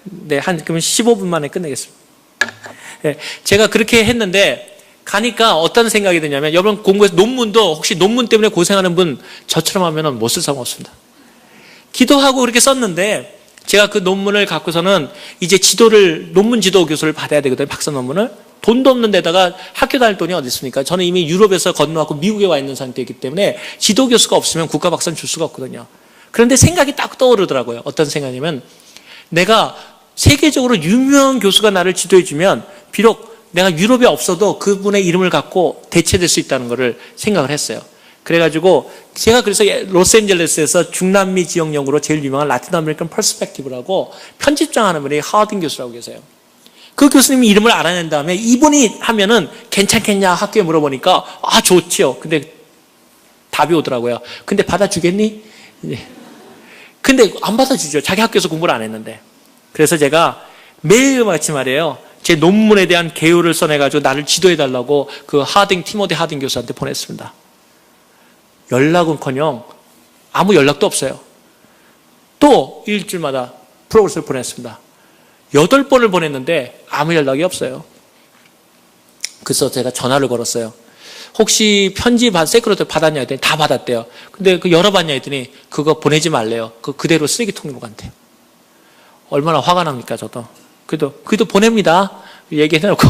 네, 그러면 15분 만에 끝내겠습니다. 네, 제가 그렇게 했는데, 가니까 어떤 생각이 드냐면, 여러분 공부해서 논문도 혹시 논문 때문에 고생하는 분 저처럼 하면 못 쓸 사람 없습니다. 기도하고 그렇게 썼는데, 제가 그 논문을 갖고서는 이제 논문 지도 교수를 받아야 되거든요. 박사 논문을. 돈도 없는 데다가 학교 다닐 돈이 어디 있습니까? 저는 이미 유럽에서 건너왔고 미국에 와 있는 상태이기 때문에 지도 교수가 없으면 국가 박사는 줄 수가 없거든요. 그런데 생각이 딱 떠오르더라고요. 어떤 생각이냐면, 내가 세계적으로 유명한 교수가 나를 지도해주면 비록 내가 유럽에 없어도 그분의 이름을 갖고 대체될 수 있다는 것을 생각을 했어요. 그래가지고 제가 그래서 로스앤젤레스에서 중남미 지역용으로 제일 유명한 라틴 아메리칸 퍼스펙티브라고 편집장 하는 분이 하워딩 교수라고 계세요. 그 교수님이 이름을 알아낸 다음에 이분이 하면은 괜찮겠냐 학교에 물어보니까 좋지요. 근데 답이 오더라고요. 근데 받아주겠니? 근데 안 받아주죠. 자기 학교에서 공부를 안 했는데. 그래서 제가 매일같이 말이에요. 제 논문에 대한 개요를 써내가지고 나를 지도해달라고 티모디 하딩 교수한테 보냈습니다. 연락은커녕 아무 연락도 없어요. 또 일주일마다 프로그램을 보냈습니다. 8번을 보냈는데 아무 연락이 없어요. 그래서 제가 전화를 걸었어요. 혹시 편지 세크레터리 받았냐 했더니 다 받았대요. 근데 열어봤냐 했더니 그거 보내지 말래요. 그대로 쓰레기통으로 간대요. 얼마나 화가 납니까, 저도. 그래도 보냅니다. 얘기해놓고.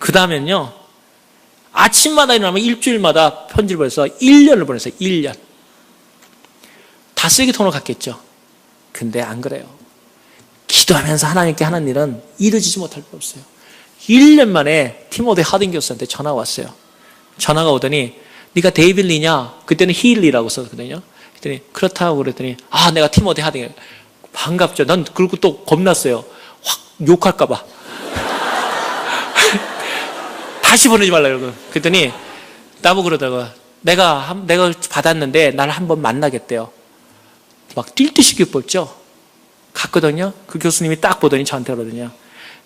그 다음엔요, 아침마다 일어나면 일주일마다 편지를 보내서 1년을 보냈어요. 1년. 다 쓰레기통으로 갔겠죠. 근데 안 그래요. 기도하면서 하나님께 하는 일은 이루어지지 못할 게 없어요. 1년 만에 티모디 하딩 교수한테 전화가 왔어요. 전화가 오더니, 네가 데이빌 리냐? 그때는 히일리라고 썼거든요. 그랬더니 그렇다고 그랬더니, 내가 티모디 하딩. 반갑죠. 난 그리고 또 겁났어요. 확 욕할까봐. 다시 보내지 말라고. 그랬더니 나보고 그러다가 내가 받았는데 날 한번 만나겠대요. 막 뛸 듯이 기뻤죠. 갔거든요. 그 교수님이 딱 보더니 저한테 그러더니,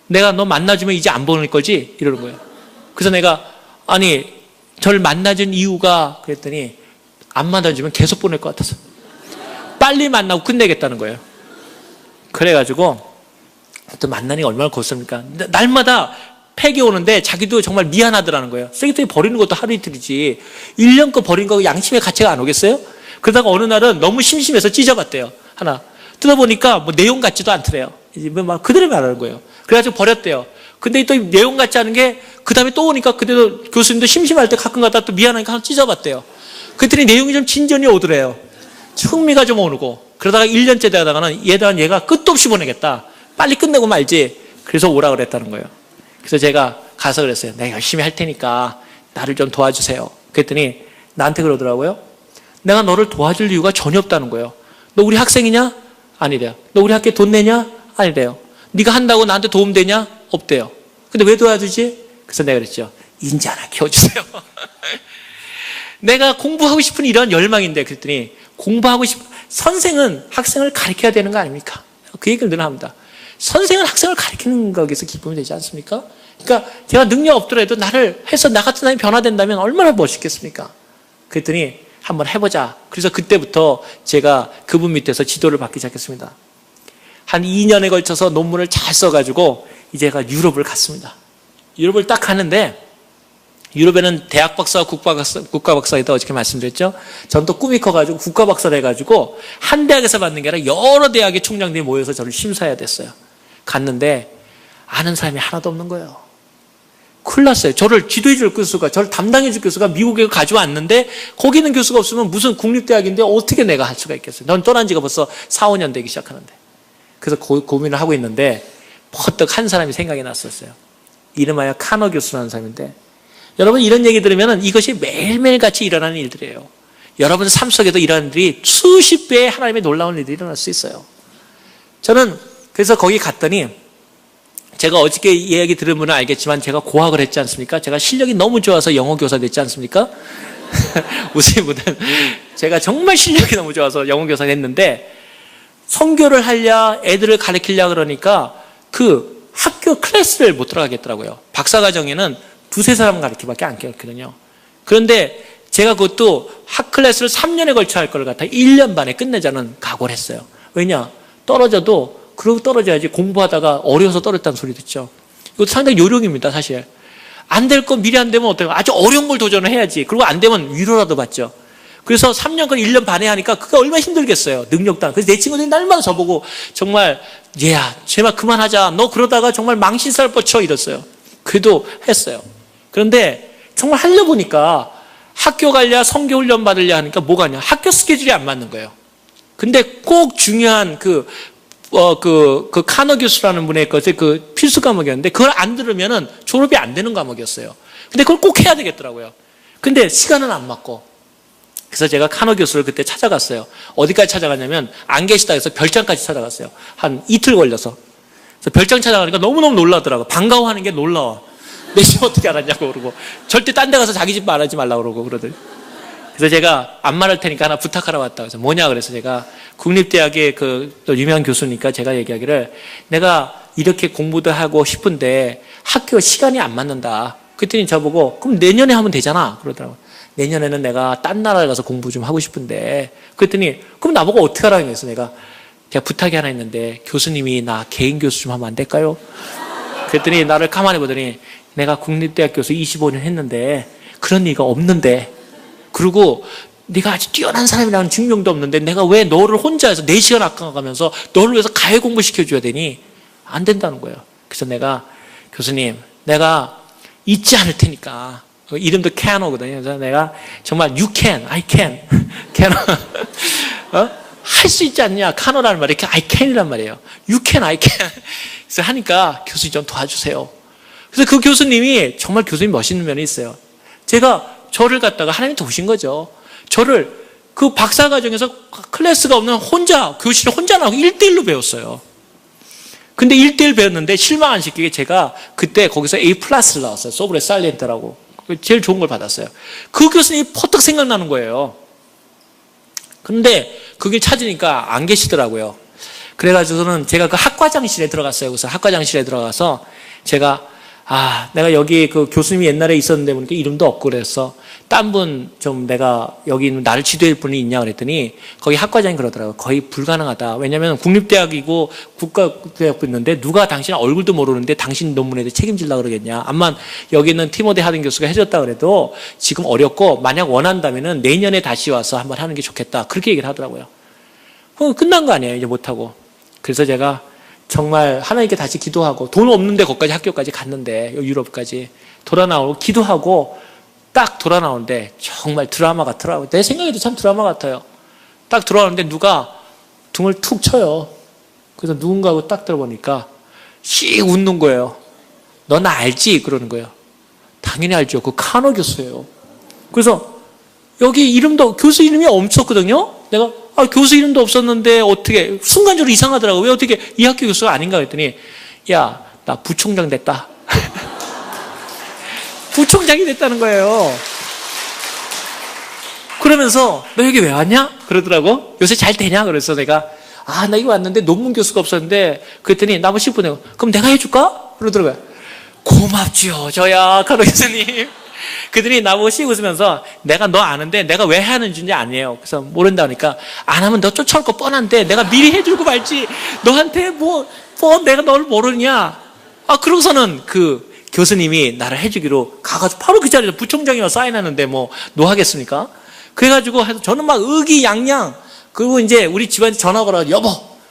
내가 너 만나주면 이제 안 보낼 거지? 이러는 거예요. 그래서 내가 저를 만나준 이유가 그랬더니, 안 만나주면 계속 보낼 것 같아서 빨리 만나고 끝내겠다는 거예요. 그래가지고 또 만나니까 얼마나 고맙습니까? 날마다 팩이 오는데 자기도 정말 미안하더라는 거예요. 쓰레기통에 버리는 것도 하루 이틀이지 1년 거 버린 거 양심의 가치가 안 오겠어요? 그러다가 어느 날은 너무 심심해서 찢어봤대요. 하나 뜯어보니까 내용 같지도 않더래요. 이제 막 그대로 말하는 거예요. 그래가지고 버렸대요. 근데 또 내용 같지 않은 게 그 다음에 또 오니까 그때도 교수님도 심심할 때 가끔 가다 또 미안하니까 한번 찢어봤대요. 그랬더니 내용이 좀 진전이 오더래요. 흥미가 좀 오르고. 그러다가 1년째 되다가는 얘가 끝도 없이 보내겠다. 빨리 끝내고 말지. 그래서 오라 그랬다는 거예요. 그래서 제가 가서 그랬어요. 내가 열심히 할 테니까 나를 좀 도와주세요. 그랬더니 나한테 그러더라고요. 내가 너를 도와줄 이유가 전혀 없다는 거예요. 너 우리 학생이냐? 아니래요. 너 우리 학교에 돈 내냐? 아니래요. 네가 한다고 나한테 도움 되냐? 없대요. 근데 왜 도와주지? 그래서 내가 그랬죠. 인지 하나 키워주세요. 내가 공부하고 싶은 이런 열망인데, 그랬더니 선생은 학생을 가르쳐야 되는 거 아닙니까? 그 얘기를 늘 합니다. 선생은 학생을 가르치는 거기서 기쁨이 되지 않습니까? 그러니까 제가 능력 없더라도 나를 해서 나 같은 사람이 변화된다면 얼마나 멋있겠습니까? 그랬더니 한번 해보자. 그래서 그때부터 제가 그분 밑에서 지도를 받기 시작했습니다. 한 2년에 걸쳐서 논문을 잘 써가지고 이제 제가 유럽을 갔습니다. 유럽을 딱 가는데 유럽에는 대학 박사와 국가 박사가 있다고 어저께 말씀드렸죠. 전 또 꿈이 커가지고 국가 박사를 해가지고 한 대학에서 받는 게 아니라 여러 대학의 총장들이 모여서 저를 심사해야 됐어요. 갔는데 아는 사람이 하나도 없는 거예요. 큰일 났어요. 저를 지도해줄 교수가, 저를 담당해줄 교수가 미국에 가져왔는데 거기 있는 교수가 없으면 무슨 국립대학인데 어떻게 내가 할 수가 있겠어요. 넌 떠난 지가 벌써 4, 5년 되기 시작하는데. 그래서 고민을 하고 있는데 퍼뜩 한 사람이 생각이 났었어요. 이름하여 카너 교수라는 사람인데, 여러분 이런 얘기 들으면 이것이 매일매일 같이 일어나는 일들이에요. 여러분 삶 속에도 이런 일이 수십 배의 하나님의 놀라운 일들이 일어날 수 있어요. 저는 그래서 거기 갔더니 제가 어저께 이야기 들은 분은 알겠지만 제가 고학을 했지 않습니까? 제가 실력이 너무 좋아서 영어 교사 됐지 않습니까? 웃으신 분은 제가 정말 실력이 너무 좋아서 영어 교사 됐는데 선교를 하려 애들을 가르치려 그러니까 그 학교 클래스를 못 들어가겠더라고요. 박사과정에는 두세 사람 가르치기밖에 안 가르치거든요. 그런데 제가 그것도 학 클래스를 3년에 걸쳐 할 걸 갖다 1년 반에 끝내자는 각오를 했어요. 왜냐? 떨어져도 그러고 떨어져야지 공부하다가 어려워서 떨어졌다는 소리 듣죠. 이것도 상당히 요령입니다, 사실. 안 될 거 미리 안 되면 어때요? 아주 어려운 걸 도전을 해야지. 그리고 안 되면 위로라도 받죠. 그래서 3년간 1년 반에 하니까 그게 얼마나 힘들겠어요. 능력도 안. 그래서 내 친구들이 날마다 저보고 정말 얘야 제발 그만하자. 너 그러다가 정말 망신살 뻗쳐 이랬어요. 그래도 했어요. 그런데 정말 하려 보니까 학교 가려 성교 훈련 받으려 하니까 뭐가 아니야. 학교 스케줄이 안 맞는 거예요. 근데 꼭 중요한 그 카너 교수라는 분의 것에 그 필수 과목이었는데 그걸 안 들으면은 졸업이 안 되는 과목이었어요. 근데 그걸 꼭 해야 되겠더라고요. 근데 시간은 안 맞고. 그래서 제가 카너 교수를 그때 찾아갔어요. 어디까지 찾아갔냐면 안 계시다 해서 별장까지 찾아갔어요. 한 이틀 걸려서. 그래서 별장 찾아가니까 너무너무 놀라더라고요. 반가워하는 게 놀라워. 내 집 어떻게 알았냐고 그러고 절대 딴 데 가서 자기 집 말하지 말라고 그러고 그러더니. 그래서 제가 안 말할 테니까 하나 부탁하러 왔다. 그래서 뭐냐 그래서 제가 국립대학의 또 유명한 교수니까 제가 얘기하기를 내가 이렇게 공부도 하고 싶은데 학교 시간이 안 맞는다. 그랬더니 저보고 그럼 내년에 하면 되잖아 그러더라고요. 내년에는 내가 딴 나라에 가서 공부 좀 하고 싶은데 그랬더니 그럼 나보고 어떻게 하라고 해서 제가 부탁이 하나 있는데 교수님이 나 개인 교수 좀 하면 안 될까요? 그랬더니 나를 가만히 보더니 내가 국립대학 교수 25년 했는데 그런 리가 없는데 그리고 네가 아주 뛰어난 사람이라는 증명도 없는데 내가 왜 너를 혼자 해서 4시간 아까가면서 너를 위해서 가해 공부 시켜줘야 되니? 안 된다는 거예요. 그래서 내가 교수님 내가 잊지 않을 테니까 이름도 캐노거든요. 그래서 내가 정말 you can, I can 캐노 할 수 있지 않냐? 카노라는 말이 I can이란 말이에요. You can, I can 그래서 하니까 교수님 좀 도와주세요. 그래서 그 교수님이 정말 교수님 멋있는 면이 있어요. 제가 저를 갖다가 하나님이 도우신 거죠. 저를 그 박사과정에서 클래스가 없는 교실에 혼자 나오고 1대1로 배웠어요. 근데 1대1 배웠는데 실망 안 시키게 제가 그때 거기서 A+를 나왔어요. 소브레 살리엔테라고. 제일 좋은 걸 받았어요. 그 교수님이 퍼뜩 생각나는 거예요. 근데 그게 찾으니까 안 계시더라고요. 그래가지고는 제가 그 학과장실에 들어갔어요. 그래서 학과장실에 들어가서 제가 내가 여기 그 교수님이 옛날에 있었는데 보니까 이름도 없고 그래서 딴 분 좀 내가 여기 나를 지도할 분이 있냐 그랬더니 거기 학과장이 그러더라고요. 거의 불가능하다. 왜냐하면 국립대학이고 국가대학도 있는데 누가 당신 얼굴도 모르는데 당신 논문에 대해 책임질라 그러겠냐. 암만 여기는 티모데 하든 교수가 해줬다 그래도 지금 어렵고 만약 원한다면은 내년에 다시 와서 한번 하는 게 좋겠다. 그렇게 얘기를 하더라고요. 그럼 끝난 거 아니에요. 이제 못하고. 그래서 제가 정말 하나님께 다시 기도하고 돈 없는데 거기까지 학교까지 갔는데 유럽까지 돌아 나오고 기도하고 딱 돌아 나오는데 정말 드라마 같더라고요. 내 생각에도 참 드라마 같아요. 딱 들어왔는데 누가 등을 툭 쳐요. 그래서 누군가하고 딱 들어보니까 씩 웃는 거예요. 너 나 알지? 그러는 거예요. 당연히 알죠. 그 카노 교수예요. 그래서 여기 교수 이름이 없었거든요. 내가 교수 이름도 없었는데 어떻게 순간적으로 이상하더라고. 왜 어떻게 이 학교 교수가 아닌가 했더니 야, 나 부총장 됐다. 부총장이 됐다는 거예요. 그러면서 너 여기 왜 왔냐? 그러더라고. 요새 잘 되냐? 그래서 내가 나 이거 왔는데 논문 교수가 없었는데, 그랬더니 나보고 10분 내고, 그럼 내가 해줄까? 그러더라고요. 고맙지요, 저야, 카도 교수님. 그들이 나보고 씩 웃으면서, 내가 너 아는데 내가 왜 하는 줄인지 아니에요. 그래서 모른다 하니까, 안 하면 너 쫓아올 거 뻔한데 내가 미리 해주고 말지. 너한테 내가 너를 모르냐. 그러고서는 그 교수님이 나를 해주기로 가가지고 바로 그 자리에서 부총장이랑 사인하는데 너 하겠습니까? 그래가지고 해서 저는 막 의기양양. 그리고 이제 우리 집안에 전화 걸어가지고, 여보,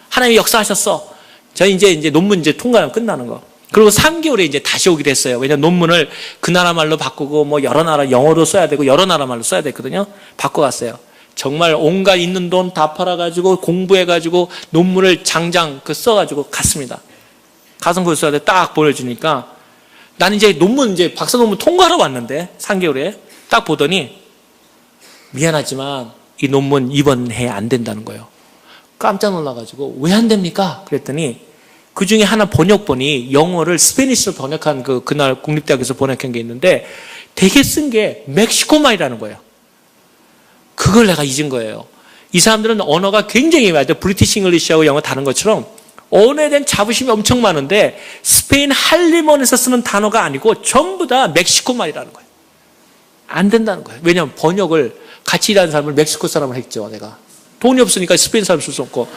하나님이 역사하셨어. 저희 이제 논문 통과하면 끝나는 거. 그리고 3개월에 이제 다시 오기로 했어요. 왜냐면 논문을 그 나라 말로 바꾸고 여러 나라 영어로 써야 되고 여러 나라 말로 써야 됐거든요. 바꿔갔어요. 정말 온갖 있는 돈 다 팔아가지고 공부해가지고 논문을 장장 써가지고 갔습니다. 가서 교수한테 딱 보내주니까 나는 이제 박사 논문 통과하러 왔는데 3개월에 딱 보더니 미안하지만 이 논문 이번 해에 안 된다는 거예요. 깜짝 놀라가지고 왜 안 됩니까? 그랬더니 그 중에 하나 번역본이 영어를 스페니쉬로 번역한 그날 국립대학에서 번역한 게 있는데 되게 쓴 게 멕시코 말이라는 거예요. 그걸 내가 잊은 거예요. 이 사람들은 언어가 굉장히 브리티시 잉글리시하고 영어 다른 것처럼 언어에 대한 자부심이 엄청 많은데 스페인 할리몬에서 쓰는 단어가 아니고 전부 다 멕시코 말이라는 거예요. 안 된다는 거예요. 왜냐하면 번역을 같이 일하는 사람을 멕시코 사람을 했죠. 내가 돈이 없으니까 스페인 사람 쓸 수 없고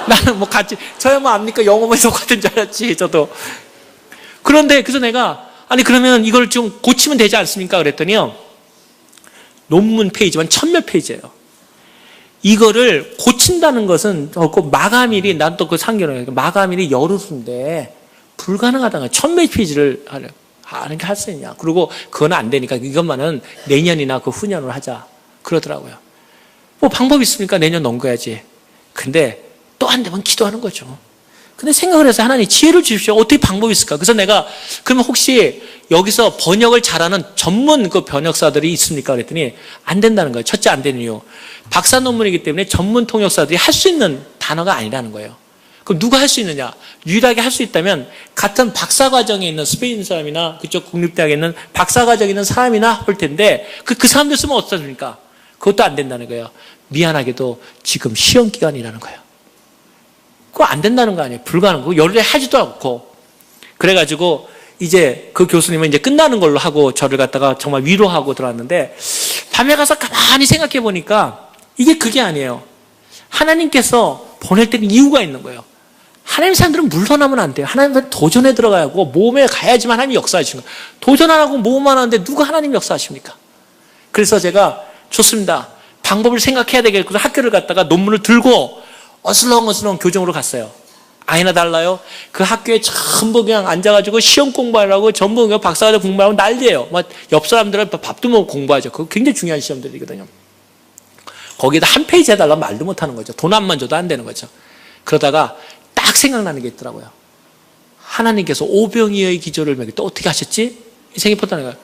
나는 같이 저야 압니까? 영어만 똑같은 줄 알았지 저도. 그런데 그래서 내가 그러면 이걸 좀 고치면 되지 않습니까? 그랬더니요, 논문 페이지만 1000몇 페이지예요. 이거를 고친다는 것은 마감일이, 난 또 그 상견례 마감일이 열흘인데 불가능하다는 거예요. 1000몇 페이지를 하는 게 할 수 있냐. 그리고 그건 안 되니까 이것만은 내년이나 후년으로 하자 그러더라고요. 방법이 있습니까? 내년 넘겨야지. 근데 또 안 되면 기도하는 거죠. 근데 생각을 해서 하나님 지혜를 주십시오. 어떻게 방법이 있을까? 그래서 내가 그러면 혹시 여기서 번역을 잘하는 전문 번역사들이 있습니까? 그랬더니 안 된다는 거예요. 첫째 안 되는 이유. 박사 논문이기 때문에 전문 통역사들이 할 수 있는 단어가 아니라는 거예요. 그럼 누가 할 수 있느냐? 유일하게 할 수 있다면 같은 박사 과정에 있는 스페인 사람이나 그쪽 국립대학에 있는 박사 과정에 있는 사람이나 할 텐데 그 사람들 쓰면 어떻습니까? 그것도 안 된다는 거예요. 미안하게도 지금 시험 기간이라는 거예요. 그거 안 된다는 거 아니에요. 불가능한 거. 열흘에 하지도 않고. 그래가지고 이제 그 교수님은 이제 끝나는 걸로 하고 저를 갖다가 정말 위로하고 들어왔는데 밤에 가서 가만히 생각해 보니까 이게 그게 아니에요. 하나님께서 보낼 때는 이유가 있는 거예요. 하나님 사람들은 물러나면 안 돼요. 하나님은 도전에 들어가야 하고 모험에 가야지만 하나님이 역사하시는 거예요. 도전 안 하고 모험만 하는데 누가 하나님 역사하십니까? 그래서 제가 좋습니다. 방법을 생각해야 되겠고 학교를 갔다가 논문을 들고 어슬렁어슬렁 교정으로 갔어요. 아이나 달라요? 그 학교에 전부 그냥 앉아가지고 시험 공부하려고 전부 그냥 박사과정 공부하고 난리예요. 옆 사람들은 밥도 먹고 공부하죠. 그거 굉장히 중요한 시험들이거든요. 거기에다 한 페이지 해달라면 말도 못하는 거죠. 돈 안만 줘도 안 되는 거죠. 그러다가 딱 생각나는 게 있더라고요. 하나님께서 오병이어의 기적을 먹일 때 어떻게 하셨지? 이 생각이 퍼다는 거예요.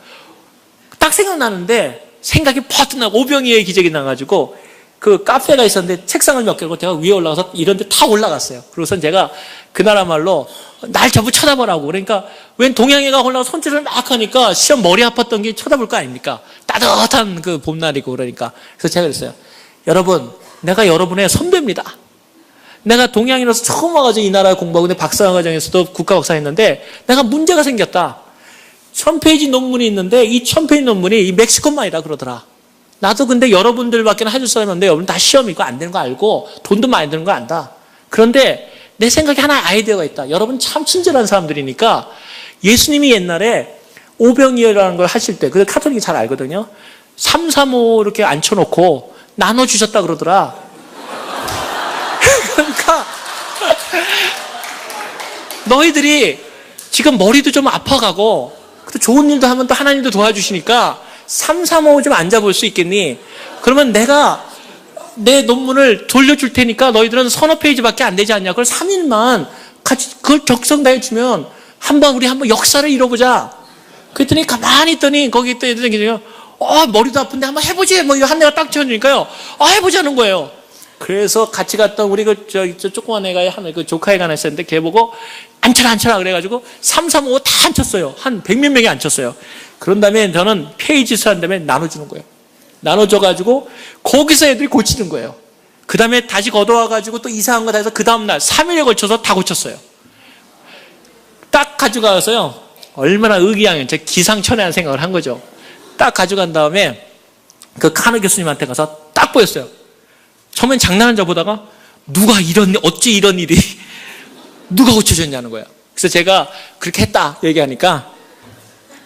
딱 생각나는데 생각이 퍼뜩 나고 오병이어의 기적이 나가지고 그 카페가 있었는데 책상을 몇 개고 제가 위에 올라가서 이런 데 다 올라갔어요. 그러고선 제가 그 나라 말로 날 전부 쳐다보라고. 그러니까 웬 동양애가 올라가서 손짓을 막 하니까 시험 머리 아팠던 게 쳐다볼 거 아닙니까? 따뜻한 그 봄날이고 그러니까. 그래서 제가 그랬어요. 여러분, 내가 여러분의 선배입니다. 내가 동양인으로서 처음 와가지고 이 나라에 공부하고 박사 과정에서도 국가 박사 했는데 내가 문제가 생겼다. 1000페이지 논문이 있는데 이 1000페이지 논문이 이 멕시코만이라 그러더라. 나도 근데 여러분들밖에 해줄 사람이 없는데 여러분 다 시험 이거 안 되는 거 알고 돈도 많이 드는 거 안다. 그런데 내 생각에 하나 아이디어가 있다. 여러분 참 친절한 사람들이니까 예수님이 옛날에 오병이어라는 걸 하실 때, 그래서 카톨릭이 잘 알거든요. 335 이렇게 앉혀놓고 나눠주셨다 그러더라. 그러니까 너희들이 지금 머리도 좀 아파가고 또 좋은 일도 하면 또 하나님도 도와주시니까 335 좀 앉아볼 수 있겠니? 그러면 내가 내 논문을 돌려줄 테니까 너희들은 서너 페이지밖에 안 되지 않냐? 그걸 3일만 같이 그걸 적성다해주면 우리 한번 역사를 이뤄보자. 그랬더니 가만히 있더니 거기 있던 애들이 그냥 머리도 아픈데 한번 해보지. 뭐 한 대가 딱 쳐주니까요. 해보자는 거예요. 그래서 같이 갔던 우리 저 조그만 애가 그 조카애가 하나 있었는데 걔 보고 앉혀라 그래가지고 3, 3, 5 다 앉혔어요. 한 100몇 명이 앉혔어요. 그런 다음에 저는 페이지 수한 다음에 나눠주는 거예요. 나눠줘가지고 거기서 애들이 고치는 거예요. 그 다음에 다시 걷어와가지고 또 이상한 거 다 해서 그 다음날 3일에 걸쳐서 다 고쳤어요. 딱 가져가서요. 얼마나 의기양양, 기상천외한 생각을 한 거죠. 딱 가져간 다음에 그 카너 교수님한테 가서 딱 보였어요. 처음엔 장난한 줄 보다가 어찌 이런 일이 누가 고쳐줬냐는 거예요. 그래서 제가 그렇게 했다 얘기하니까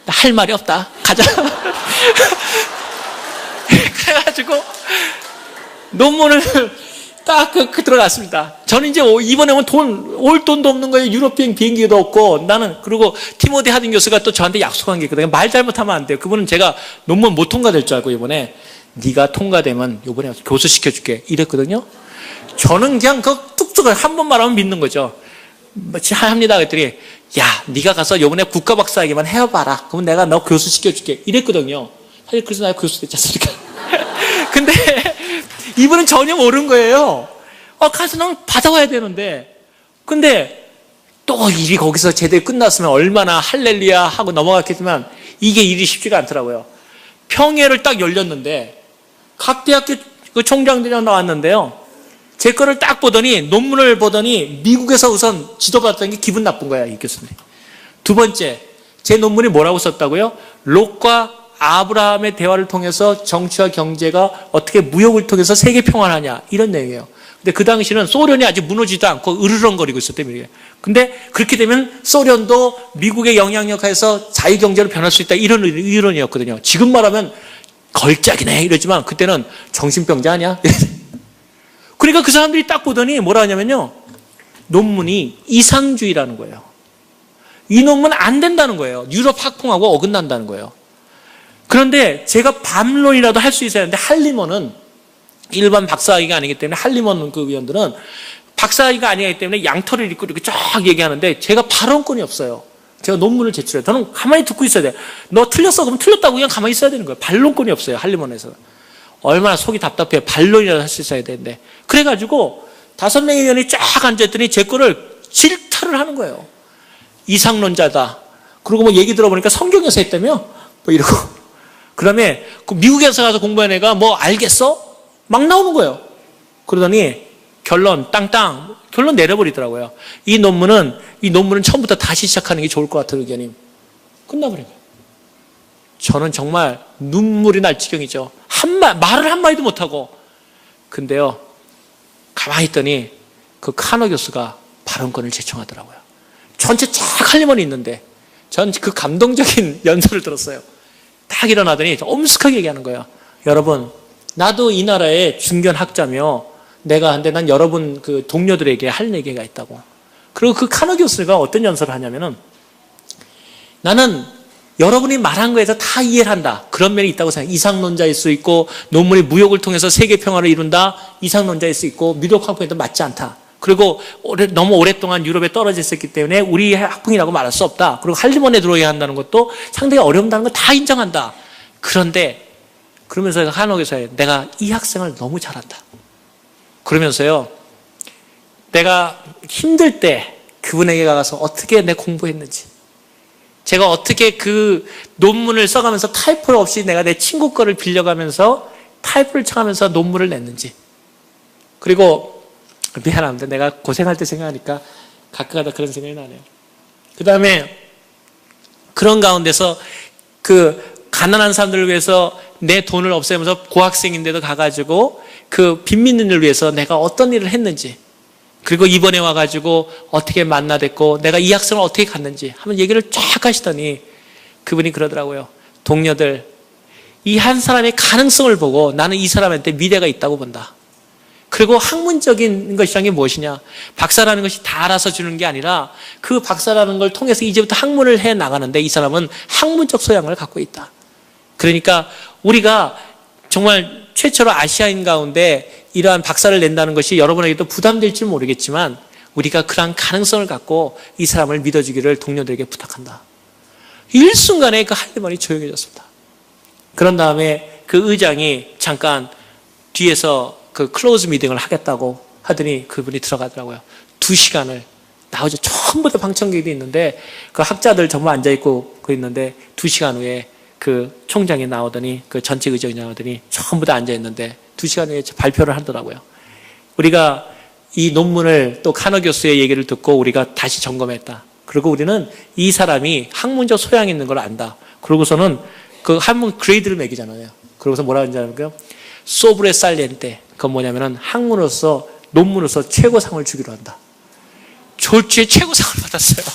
할 말이 없다. 가자. 그래가지고 논문을 딱 들어갔습니다. 저는 이제 이번에 오면 올 돈도 없는 거예요. 유럽비행 비행기도 없고 나는 그리고 티모디 하딘 교수가 또 저한테 약속한 게 있거든요. 말 잘못하면 안 돼요. 그분은 제가 논문 못 통과될 줄 알고 이번에 네가 통과되면 이번에 교수 시켜줄게 이랬거든요. 저는 그냥 그 뚝뚝을 한 번 말하면 믿는 거죠. 합니다. 그랬더니 야 네가 가서 이번에 국가박사학위만 해봐라. 그러면 내가 너 교수 시켜줄게 이랬거든요. 사실 그래서 내가 교수 됐지 않습니까? 근데 이분은 전혀 모르는 거예요. 가서 난 받아와야 되는데. 근데 또 일이 거기서 제대로 끝났으면 얼마나 할렐루야 하고 넘어갔겠지만 이게 일이 쉽지가 않더라고요. 평회를 딱 열렸는데 각 대학교 그 총장들이랑 나왔는데요. 제 거를 딱 보더니 논문을 보더니 미국에서 우선 지도받았던 게 기분 나쁜 거야, 이 교수님. 두 번째, 제 논문이 뭐라고 썼다고요? 롯과 아브라함의 대화를 통해서 정치와 경제가 어떻게 무역을 통해서 세계 평화를 하냐 이런 내용이에요. 근데 그 당시는 소련이 아직 무너지지도 않고 으르렁거리고 있었대요. 근데 그렇게 되면 소련도 미국의 영향력 하에서 자유경제로 변할 수 있다 이런 의론이었거든요. 지금 말하면 걸작이네 이러지만 그때는 정신병자 아니야? 그러니까 그 사람들이 딱 보더니 뭐라 하냐면요. 논문이 이상주의라는 거예요. 이 논문 안 된다는 거예요. 유럽 학풍하고 어긋난다는 거예요. 그런데 제가 반론이라도 할 수 있어야 하는데 할리먼은 일반 박사학위가 아니기 때문에 할리먼 그 위원들은 박사학위가 아니기 때문에 양털을 입고 이렇게 쫙 얘기하는데 제가 발언권이 없어요. 제가 논문을 제출해요. 저는 가만히 듣고 있어야 돼요. 너 틀렸어? 그럼 틀렸다고 그냥 가만히 있어야 되는 거예요. 반론권이 없어요. 할리먼에서. 얼마나 속이 답답해요. 반론이라도 할 수 있어야 되는데. 그래가지고 5명의 의원이 쫙 앉아있더니 제 거를 질타를 하는 거예요. 이상론자다. 그리고 뭐 얘기 들어보니까 성경에서 했다며? 뭐 이러고. 그 다음에 그 미국에서 가서 공부한 애가 뭐 알겠어? 막 나오는 거예요. 그러더니 결론 땅땅 결론 내려버리더라고요. 이 논문은 처음부터 다시 시작하는 게 좋을 것 같아요. 의견이 끝나버린 거예요. 저는 정말 눈물이 날 지경이죠. 말을 한마디도 못하고. 근데요 가만히 있더니 그 카너 교수가 발언권을 제청하더라고요. 전체 쫙 할리먼이 있는데 전 그 감동적인 연설을 들었어요. 딱 일어나더니 엄숙하게 얘기하는 거예요. 여러분, 나도 이 나라의 중견 학자며 난 여러분 그 동료들에게 할 얘기가 있다고. 그리고 그 카너 교수가 어떤 연설을 하냐면은 나는 여러분이 말한 거에서 다 이해를 한다. 그런 면이 있다고 생각해. 이상론자일 수 있고 논문이 무역을 통해서 세계 평화를 이룬다. 이상론자일 수 있고 미국 학풍에도 맞지 않다. 그리고 너무 오랫동안 유럽에 떨어져 있었기 때문에 우리 학풍이라고 말할 수 없다. 그리고 할리먼에 들어야 한다는 것도 상당히 어렵다는 거 다 인정한다. 그런데 그러면서 카너 교수가 내가 이 학생을 너무 잘한다. 그러면서요 내가 힘들 때 그분에게 가서 어떻게 내 공부했는지, 제가 어떻게 그 논문을 써가면서 타이플 없이 내가 내 친구 거를 빌려가면서 타이플을 쳐가면서 논문을 냈는지, 그리고 미안합니다. 내가 고생할 때 생각하니까 가끔가다 그런 생각이 나네요. 그 다음에 그런 가운데서 그 가난한 사람들을 위해서 내 돈을 없애면서 고학생인데도 가가지고 그 빈민들을 위해서 내가 어떤 일을 했는지, 그리고 이번에 와가지고 어떻게 만나댔고 내가 이 학생을 어떻게 갔는지 하면 얘기를 쫙 하시더니 그분이 그러더라고요. 동료들, 이 한 사람의 가능성을 보고 나는 이 사람한테 미래가 있다고 본다. 그리고 학문적인 것이란 게 무엇이냐? 박사라는 것이 다 알아서 주는 게 아니라 그 박사라는 걸 통해서 이제부터 학문을 해 나가는데 이 사람은 학문적 소양을 갖고 있다. 그러니까 우리가 정말 최초로 아시아인 가운데 이러한 박사를 낸다는 것이 여러분에게도 부담될지 모르겠지만 우리가 그러한 가능성을 갖고 이 사람을 믿어주기를 동료들에게 부탁한다. 일순간에 그 할리먼이 조용해졌습니다. 그런 다음에 그 의장이 잠깐 뒤에서 그 클로즈 미팅을 하겠다고 하더니 그분이 들어가더라고요. 2시간을 나오죠. 전부 다 방청객이 있는데 그 학자들 전부 앉아있고 그 있는데 2시간 후에 그 총장이 나오더니 그 전체 의장이 나오더니 전부 다 앉아있는데 2시간 후에 발표를 하더라고요. 우리가 이 논문을 또 카너 교수의 얘기를 듣고 우리가 다시 점검했다. 그리고 우리는 이 사람이 학문적 소양이 있는 걸 안다. 그러고서는 그 학문 그레이드를 매기잖아요. 그러고서 뭐라 하는지 알아요? 소브레 살리엔테. 그건 뭐냐면은 학문으로서, 논문으로서 최고상을 주기로 한다. 졸지에 최고상을 받았어요.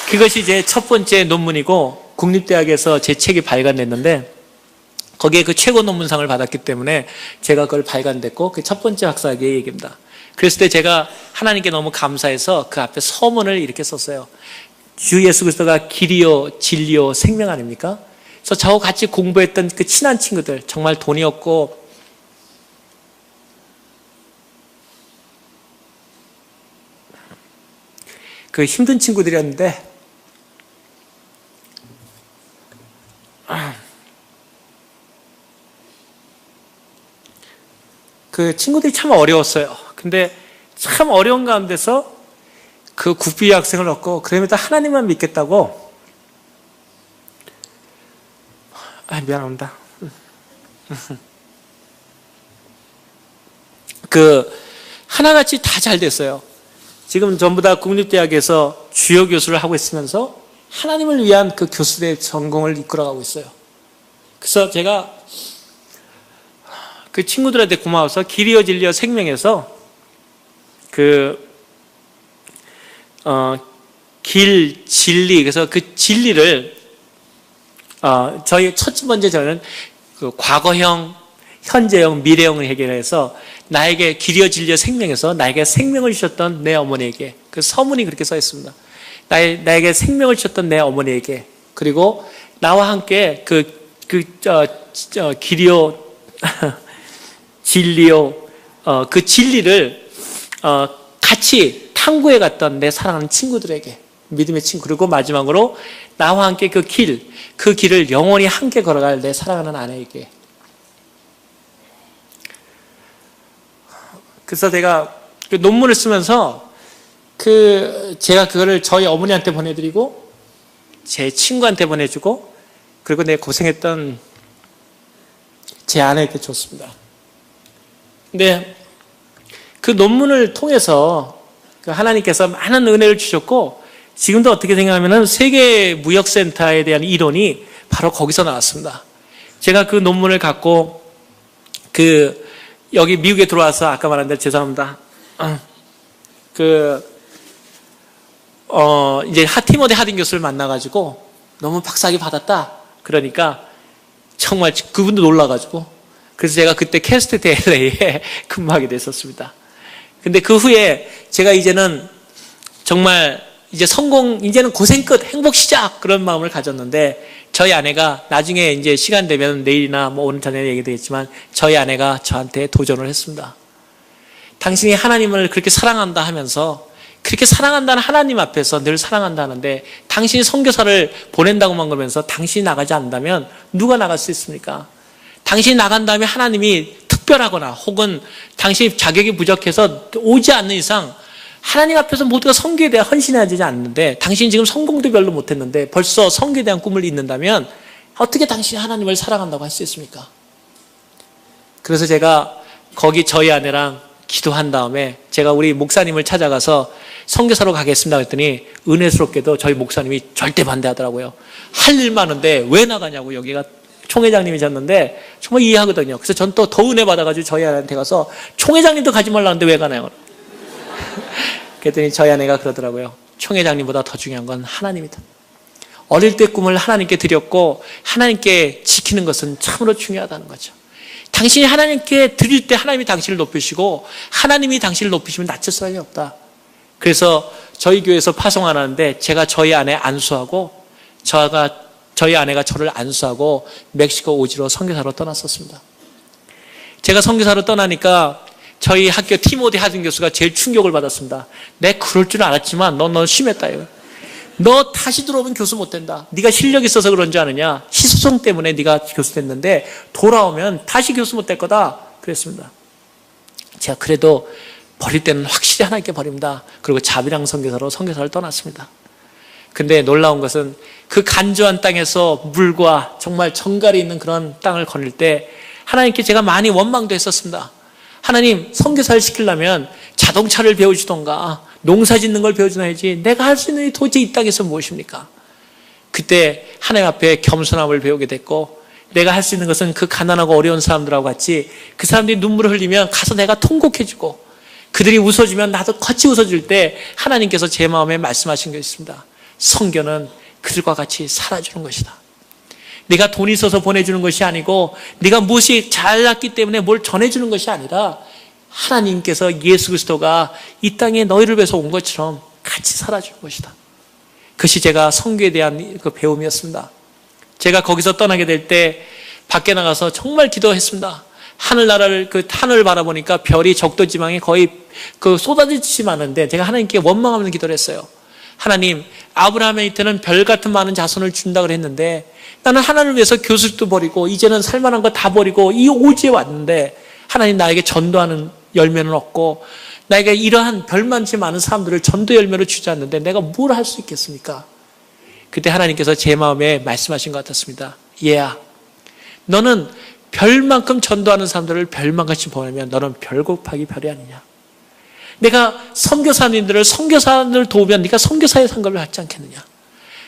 그것이 제 첫 번째 논문이고, 국립대학에서 제 책이 발간됐는데, 거기에 그 최고 논문상을 받았기 때문에 제가 그걸 발간됐고, 그 첫 번째 학사기의 얘기입니다. 그랬을 때 제가 하나님께 너무 감사해서 그 앞에 서문을 이렇게 썼어요. 주 예수 그리스도가 길이요, 진리요, 생명 아닙니까? 그래서 저하고 같이 공부했던 그 친한 친구들, 정말 돈이 없고, 그 힘든 친구들이었는데, 그 친구들이 참 어려웠어요. 근데 참 어려운 가운데서 그 국비 학생을 얻고, 그러면서 하나님만 믿겠다고, 미안합니다. 그 하나같이 다 잘 됐어요. 지금 전부 다 국립대학에서 주요 교수를 하고 있으면서 하나님을 위한 그 교수의 전공을 이끌어가고 있어요. 그래서 제가 그 친구들한테 고마워서 길이요 진리요 생명에서 길, 진리, 그래서 그 진리를 저희 첫 번째 저는 그 과거형, 현재형, 미래형을 해결해서 나에게 길이요 진리요 생명에서 나에게 생명을 주셨던 내 어머니에게, 그 서문이 그렇게 써 있습니다. 나에게 생명을 주셨던 내 어머니에게, 그리고 나와 함께 길이요 진리요 그 진리를 같이 탐구해 갔던 내 사랑하는 친구들에게, 믿음의 친구, 그리고 마지막으로 나와 함께 그 길을 영원히 함께 걸어갈 내 사랑하는 아내에게. 그래서 제가 그 논문을 쓰면서 제가 그거를 저희 어머니한테 보내드리고 제 친구한테 보내주고, 그리고 내가 고생했던 제 아내에게 줬습니다. 근데 그 논문을 통해서 하나님께서 많은 은혜를 주셨고, 지금도 어떻게 생각하면은 세계 무역센터에 대한 이론이 바로 거기서 나왔습니다. 제가 그 논문을 갖고 여기 미국에 들어와서, 아까 말한 대로 죄송합니다. 이제 티모데 하딘 교수를 만나가지고 너무 박사학위 받았다. 그러니까 정말 그분도 놀라가지고, 그래서 제가 그때 캐스트 LA에 근무하게 됐었습니다. 근데 그 후에 제가 이제는 정말 이제 이제는 고생 끝, 행복 시작, 그런 마음을 가졌는데, 저희 아내가 나중에 이제 시간 되면 내일이나 뭐 오늘 저녁에 얘기되겠지만, 저희 아내가 저한테 도전을 했습니다. 당신이 하나님을 그렇게 사랑한다 하면서, 그렇게 사랑한다는 하나님 앞에서 늘 사랑한다 하는데, 당신이 선교사를 보낸다고만 그러면서 당신이 나가지 않는다면 누가 나갈 수 있습니까? 당신이 나간 다음에 하나님이 특별하거나 혹은 당신이 자격이 부족해서 오지 않는 이상 하나님 앞에서 모두가 선교에 대한 헌신해야 되지 않는데, 당신이 지금 성공도 별로 못했는데 벌써 선교에 대한 꿈을 잊는다면 어떻게 당신이 하나님을 사랑한다고 할 수 있습니까? 그래서 제가 거기 저희 아내랑 기도한 다음에 제가 우리 목사님을 찾아가서 선교사로 가겠습니다 했더니, 은혜스럽게도 저희 목사님이 절대 반대하더라고요. 할 일 많은데 왜 나가냐고. 여기가 총회장님이셨는데 정말 이해하거든요. 그래서 전 또 더 은혜 받아가지고 저희 아내한테 가서, 총회장님도 가지 말라는데 왜 가나요? 그랬더니 저희 아내가 그러더라고요. 총회장님보다 더 중요한 건 하나님이다. 어릴 때 꿈을 하나님께 드렸고 하나님께 지키는 것은 참으로 중요하다는 거죠. 당신이 하나님께 드릴 때 하나님이 당신을 높이시고, 하나님이 당신을 높이시면 낮출 수밖에 없다. 그래서 저희 교회에서 파송하는데 제가 저희 아내 안수하고, 저희 아내가 저를 안수하고 멕시코 오지로 선교사로 떠났었습니다. 제가 선교사로 떠나니까 저희 학교 티모데 하딘 교수가 제일 충격을 받았습니다. 내 그럴 줄 알았지만 너 심했다. 너 다시 들어오면 교수 못 된다. 네가 실력이 있어서 그런 줄 아느냐. 희소성 때문에 네가 교수 됐는데 돌아오면 다시 교수 못 될 거다. 그랬습니다. 제가 그래도 버릴 때는 확실히 하나님께 버립니다. 그리고 자비랑 선교사로 선교사를 떠났습니다. 근데 놀라운 것은 그 간조한 땅에서 물과 정말 정갈이 있는 그런 땅을 거닐 때 하나님께 제가 많이 원망도 했었습니다. 하나님, 선교사를 시키려면 자동차를 배워주던가 농사 짓는 걸 배워주나야지 내가 할 수 있는 이 도대체 이 땅에서 무엇입니까? 그때 하나님 앞에 겸손함을 배우게 됐고, 내가 할 수 있는 것은 그 가난하고 어려운 사람들하고 같이 그 사람들이 눈물을 흘리면 가서 내가 통곡해주고, 그들이 웃어주면 나도 같이 웃어줄 때 하나님께서 제 마음에 말씀하신 게 있습니다. 선교는 그들과 같이 살아주는 것이다. 네가 돈이 있어서 보내주는 것이 아니고, 네가 무엇이 잘났기 때문에 뭘 전해주는 것이 아니라, 하나님께서 예수 그리스도가 이 땅에 너희를 위해서 온 것처럼 같이 살아주는 것이다. 그것이 제가 선교에 대한 그 배움이었습니다. 제가 거기서 떠나게 될 때 밖에 나가서 정말 기도했습니다. 하늘나라를, 그 하늘을 바라보니까 별이 적도 지방에 거의 그 쏟아지지 않는데, 제가 하나님께 원망하면서 기도를 했어요. 하나님, 아브라함한테는 별 같은 많은 자손을 준다고 했는데, 나는 하나님을 위해서 교습도 버리고 이제는 살만한 거 다 버리고 이 오지에 왔는데, 하나님 나에게 전도하는 열매는 없고 나에게 이러한 별만치 많은 사람들을 전도 열매로 주지 않는데 내가 뭘 할 수 있겠습니까? 그때 하나님께서 제 마음에 말씀하신 것 같았습니다. 얘야, 너는 별만큼 전도하는 사람들을 별만같이 보내면 너는 별 곱하기 별이 아니냐. 내가 선교사님들을 도우면 네가 선교사의 상급을 받지 않겠느냐.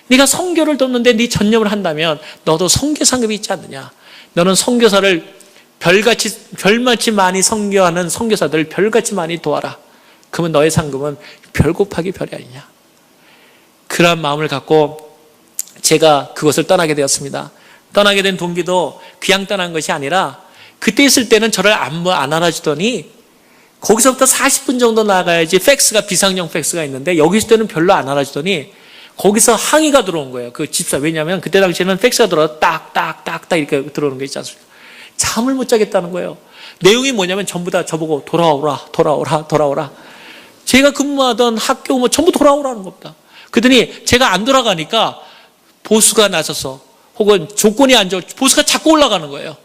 네가 선교를 돕는데 네 전념을 한다면 너도 선교 상급이 있지 않느냐. 너는 선교사를 별같이 많이 선교하는 선교사들을 별같이 많이 도와라. 그러면 너의 상급은 별 곱하기 별이 아니냐. 그러한 마음을 갖고 제가 그것을 떠나게 되었습니다. 떠나게 된 동기도 그냥 떠난 것이 아니라, 그때 있을 때는 저를 안 알아주더니 거기서부터 40분 정도 나가야지 팩스가, 비상용 팩스가 있는데 여기 있을 때는 별로 안 알아주더니 거기서 항의가 들어온 거예요. 그 집사. 왜냐하면 그때 당시에는 팩스가 들어와서 딱딱딱딱 이렇게 들어오는 게 있지 않습니까? 잠을 못 자겠다는 거예요. 내용이 뭐냐면 전부 다 저보고 돌아오라. 제가 근무하던 학교 뭐 전부 돌아오라는 겁니다. 그러더니 제가 안 돌아가니까 보수가 나서서, 혹은 조건이 안 좋아, 보수가 자꾸 올라가는 거예요.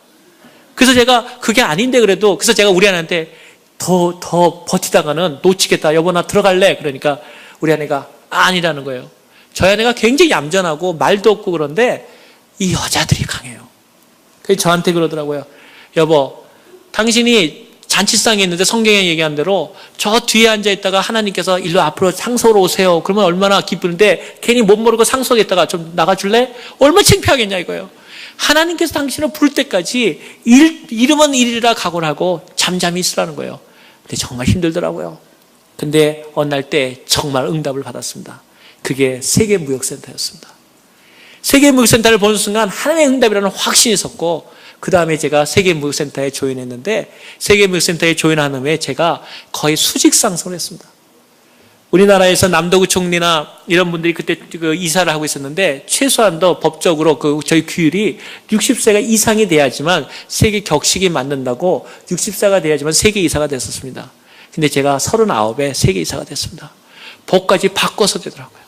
그래서 제가 그게 아닌데 그래도, 그래서 제가 우리 아내한테 더 버티다가는 놓치겠다. 여보 나 들어갈래. 그러니까 우리 아내가 아니라는 거예요. 저희 아내가 굉장히 얌전하고 말도 없고 그런데 이 여자들이 강해요. 그래서 저한테 그러더라고요. 여보, 당신이 잔치상에 있는데 성경에 얘기한 대로 저 뒤에 앉아있다가 하나님께서 일로 앞으로 상소로 오세요. 그러면 얼마나 기쁘는데 괜히 못 모르고 상소에 있다가 좀 나가줄래? 얼마나 창피하겠냐 이거예요. 하나님께서 당신을 부를 때까지 이름은 일이라 각오를 하고 잠잠히 있으라는 거예요. 근데 정말 힘들더라고요. 근데 어느 날 때 정말 응답을 받았습니다. 그게 세계무역센터였습니다. 세계무역센터를 보는 순간 하나님의 응답이라는 확신이 있었고, 그 다음에 제가 세계무역센터에 조인했는데, 세계무역센터에 조인한 후에 제가 거의 수직 상승을 했습니다. 우리나라에서 남도구 총리나 이런 분들이 그때 그 이사를 하고 있었는데, 최소한도 법적으로 저희 규율이 60세가 이상이 돼야지만 세계 격식이 맞는다고 60세가 돼야지만 세계 이사가 됐었습니다. 근데 제가 39에 세계 이사가 됐습니다. 법까지 바꿔서 되더라고요.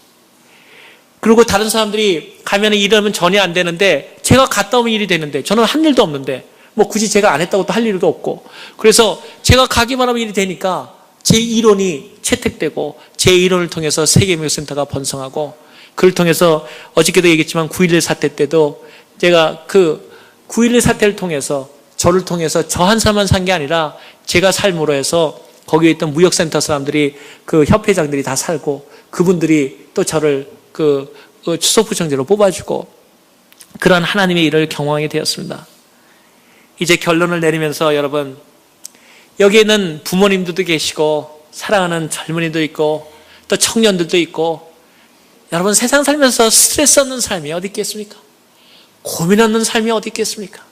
그리고 다른 사람들이 가면 이러면 전혀 안 되는데, 제가 갔다 오면 일이 되는데, 저는 한 일도 없는데, 뭐 굳이 제가 안 했다고 또 할 일도 없고, 그래서 제가 가기만 하면 일이 되니까 제 이론이 채택되고, 제 이론을 통해서 세계무역센터가 번성하고, 그걸 통해서 어저께도 얘기했지만 9.11 사태 때도 제가 그 9.11 사태를 통해서, 저를 통해서 저 한 사람만 산 게 아니라 제가 삶으로 해서 거기에 있던 무역센터 사람들이, 그 협회장들이 다 살고, 그분들이 또 저를 그 추석부총재로 뽑아주고, 그런 하나님의 일을 경험하게 되었습니다. 이제 결론을 내리면서 여러분, 여기에는 부모님들도 계시고 사랑하는 젊은이도 있고 또 청년들도 있고, 여러분 세상 살면서 스트레스 없는 삶이 어디 있겠습니까? 고민 없는 삶이 어디 있겠습니까?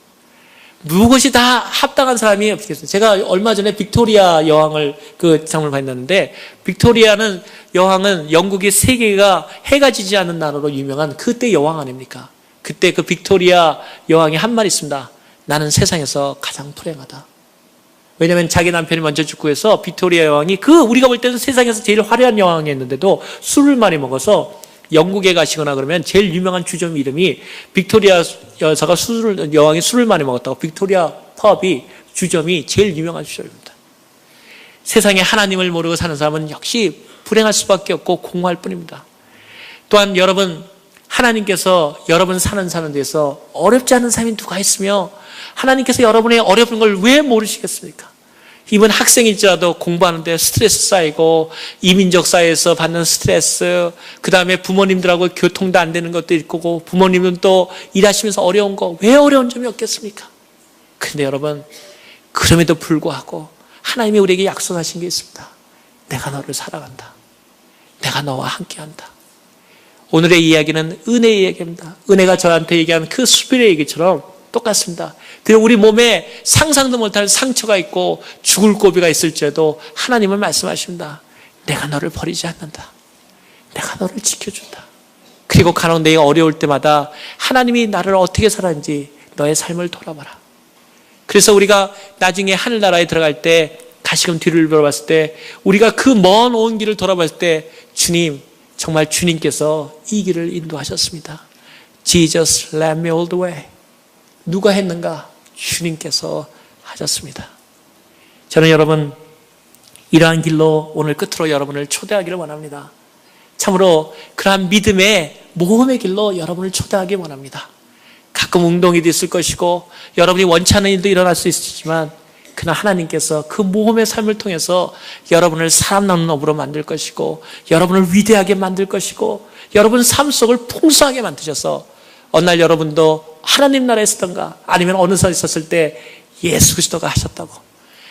무엇이 다 합당한 사람이 없겠습니까? 제가 얼마 전에 빅토리아 여왕을 그 장면을 봤는데, 빅토리아는 여왕은 영국이 세계가 해가 지지 않는 나라로 유명한 그때 여왕 아닙니까? 그때 그 빅토리아 여왕이 한 말 있습니다. 나는 세상에서 가장 불행하다. 왜냐하면 자기 남편이 먼저 죽고 해서 빅토리아 여왕이 우리가 볼 때는 세상에서 제일 화려한 여왕이었는데도 술을 많이 먹어서 영국에 가시거나 그러면 제일 유명한 주점 이름이, 빅토리아 여사가 여왕이 술을 많이 먹었다고 빅토리아 펍이 주점이 제일 유명한 주점입니다. 세상에 하나님을 모르고 사는 사람은 역시 불행할 수밖에 없고 공허할 뿐입니다. 또한 여러분, 하나님께서 여러분 사는 데서 어렵지 않은 삶이 누가 있으며 하나님께서 여러분의 어려운 걸 왜 모르시겠습니까? 이번 학생일지라도 공부하는데 스트레스 쌓이고 이민족 사회에서 받는 스트레스, 그 다음에 부모님들하고 교통도 안 되는 것도 있고 부모님은 또 일하시면서 어려운 거 왜 어려운 점이 없겠습니까? 그런데 여러분, 그럼에도 불구하고 하나님이 우리에게 약속하신 게 있습니다. 내가 너를 사랑한다. 내가 너와 함께한다. 오늘의 이야기는 은혜의 이야기입니다. 은혜가 저한테 얘기한 그 수필의 얘기처럼 똑같습니다. 우리 몸에 상상도 못할 상처가 있고 죽을 고비가 있을지라도 하나님은 말씀하십니다. 내가 너를 버리지 않는다. 내가 너를 지켜준다. 그리고 간혹 내가 어려울 때마다 하나님이 나를 어떻게 살았는지 너의 삶을 돌아봐라. 그래서 우리가 나중에 하늘나라에 들어갈 때 다시금 뒤를 돌아봤을 때 우리가 그 먼 온 길을 돌아봤을 때 주님, 정말 주님께서 이 길을 인도하셨습니다. Jesus led me all the way. 누가 했는가? 주님께서 하셨습니다. 저는 여러분, 이러한 길로 오늘 끝으로 여러분을 초대하기를 원합니다. 참으로 그러한 믿음의 모험의 길로 여러분을 초대하기 원합니다. 가끔 운동이도 있을 것이고 여러분이 원치 않은 일도 일어날 수 있지만 그러나 하나님께서 그 모험의 삶을 통해서 여러분을 살아남는 업으로 만들 것이고 여러분을 위대하게 만들 것이고 여러분 삶 속을 풍성하게 만드셔서 어느 날 여러분도 하나님 나라에 있었던가 아니면 어느 곳에 있었을 때 예수 그리스도가 하셨다고,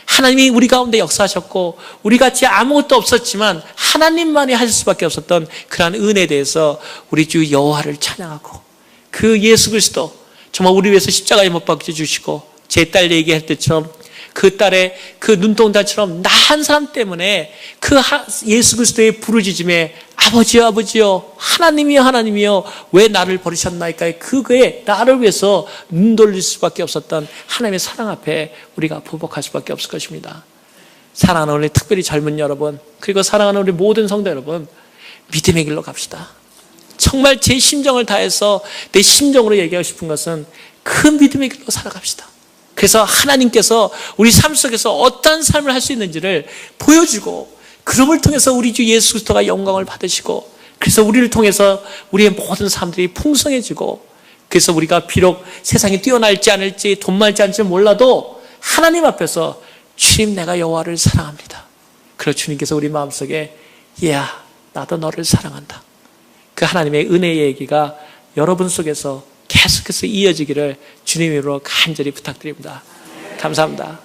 하나님이 우리 가운데 역사하셨고 우리 같이 아무것도 없었지만 하나님만이 하실 수밖에 없었던 그러한 은혜에 대해서 우리 주 여호와를 찬양하고 그 예수 그리스도 정말 우리 위해서 십자가에 못 박혀 주시고 제 딸 얘기할 때처럼 그 딸의 그 눈동자처럼 나 한 사람 때문에 그 예수 그리스도의 부르짖음에 아버지요 아버지요 하나님이요 하나님이요 왜 나를 버리셨나이까, 그거에 나를 위해서 눈 돌릴 수밖에 없었던 하나님의 사랑 앞에 우리가 보복할 수밖에 없을 것입니다. 사랑하는 우리 특별히 젊은 여러분, 그리고 사랑하는 우리 모든 성도 여러분, 믿음의 길로 갑시다. 정말 제 심정을 다해서 내 심정으로 얘기하고 싶은 것은 그 믿음의 길로 살아갑시다. 그래서 하나님께서 우리 삶 속에서 어떠한 삶을 할 수 있는지를 보여주고 그럼을 통해서 우리 주 예수 그리스도가 영광을 받으시고 그래서 우리를 통해서 우리의 모든 사람들이 풍성해지고 그래서 우리가 비록 세상이 뛰어날지 않을지 돈 많지 않을지 몰라도 하나님 앞에서 주님 내가 여호와를 사랑합니다. 그래서 주님께서 우리 마음속에 얘야 나도 너를 사랑한다. 그 하나님의 은혜의 얘기가 여러분 속에서 계속해서 이어지기를 주님으로 간절히 부탁드립니다. 감사합니다.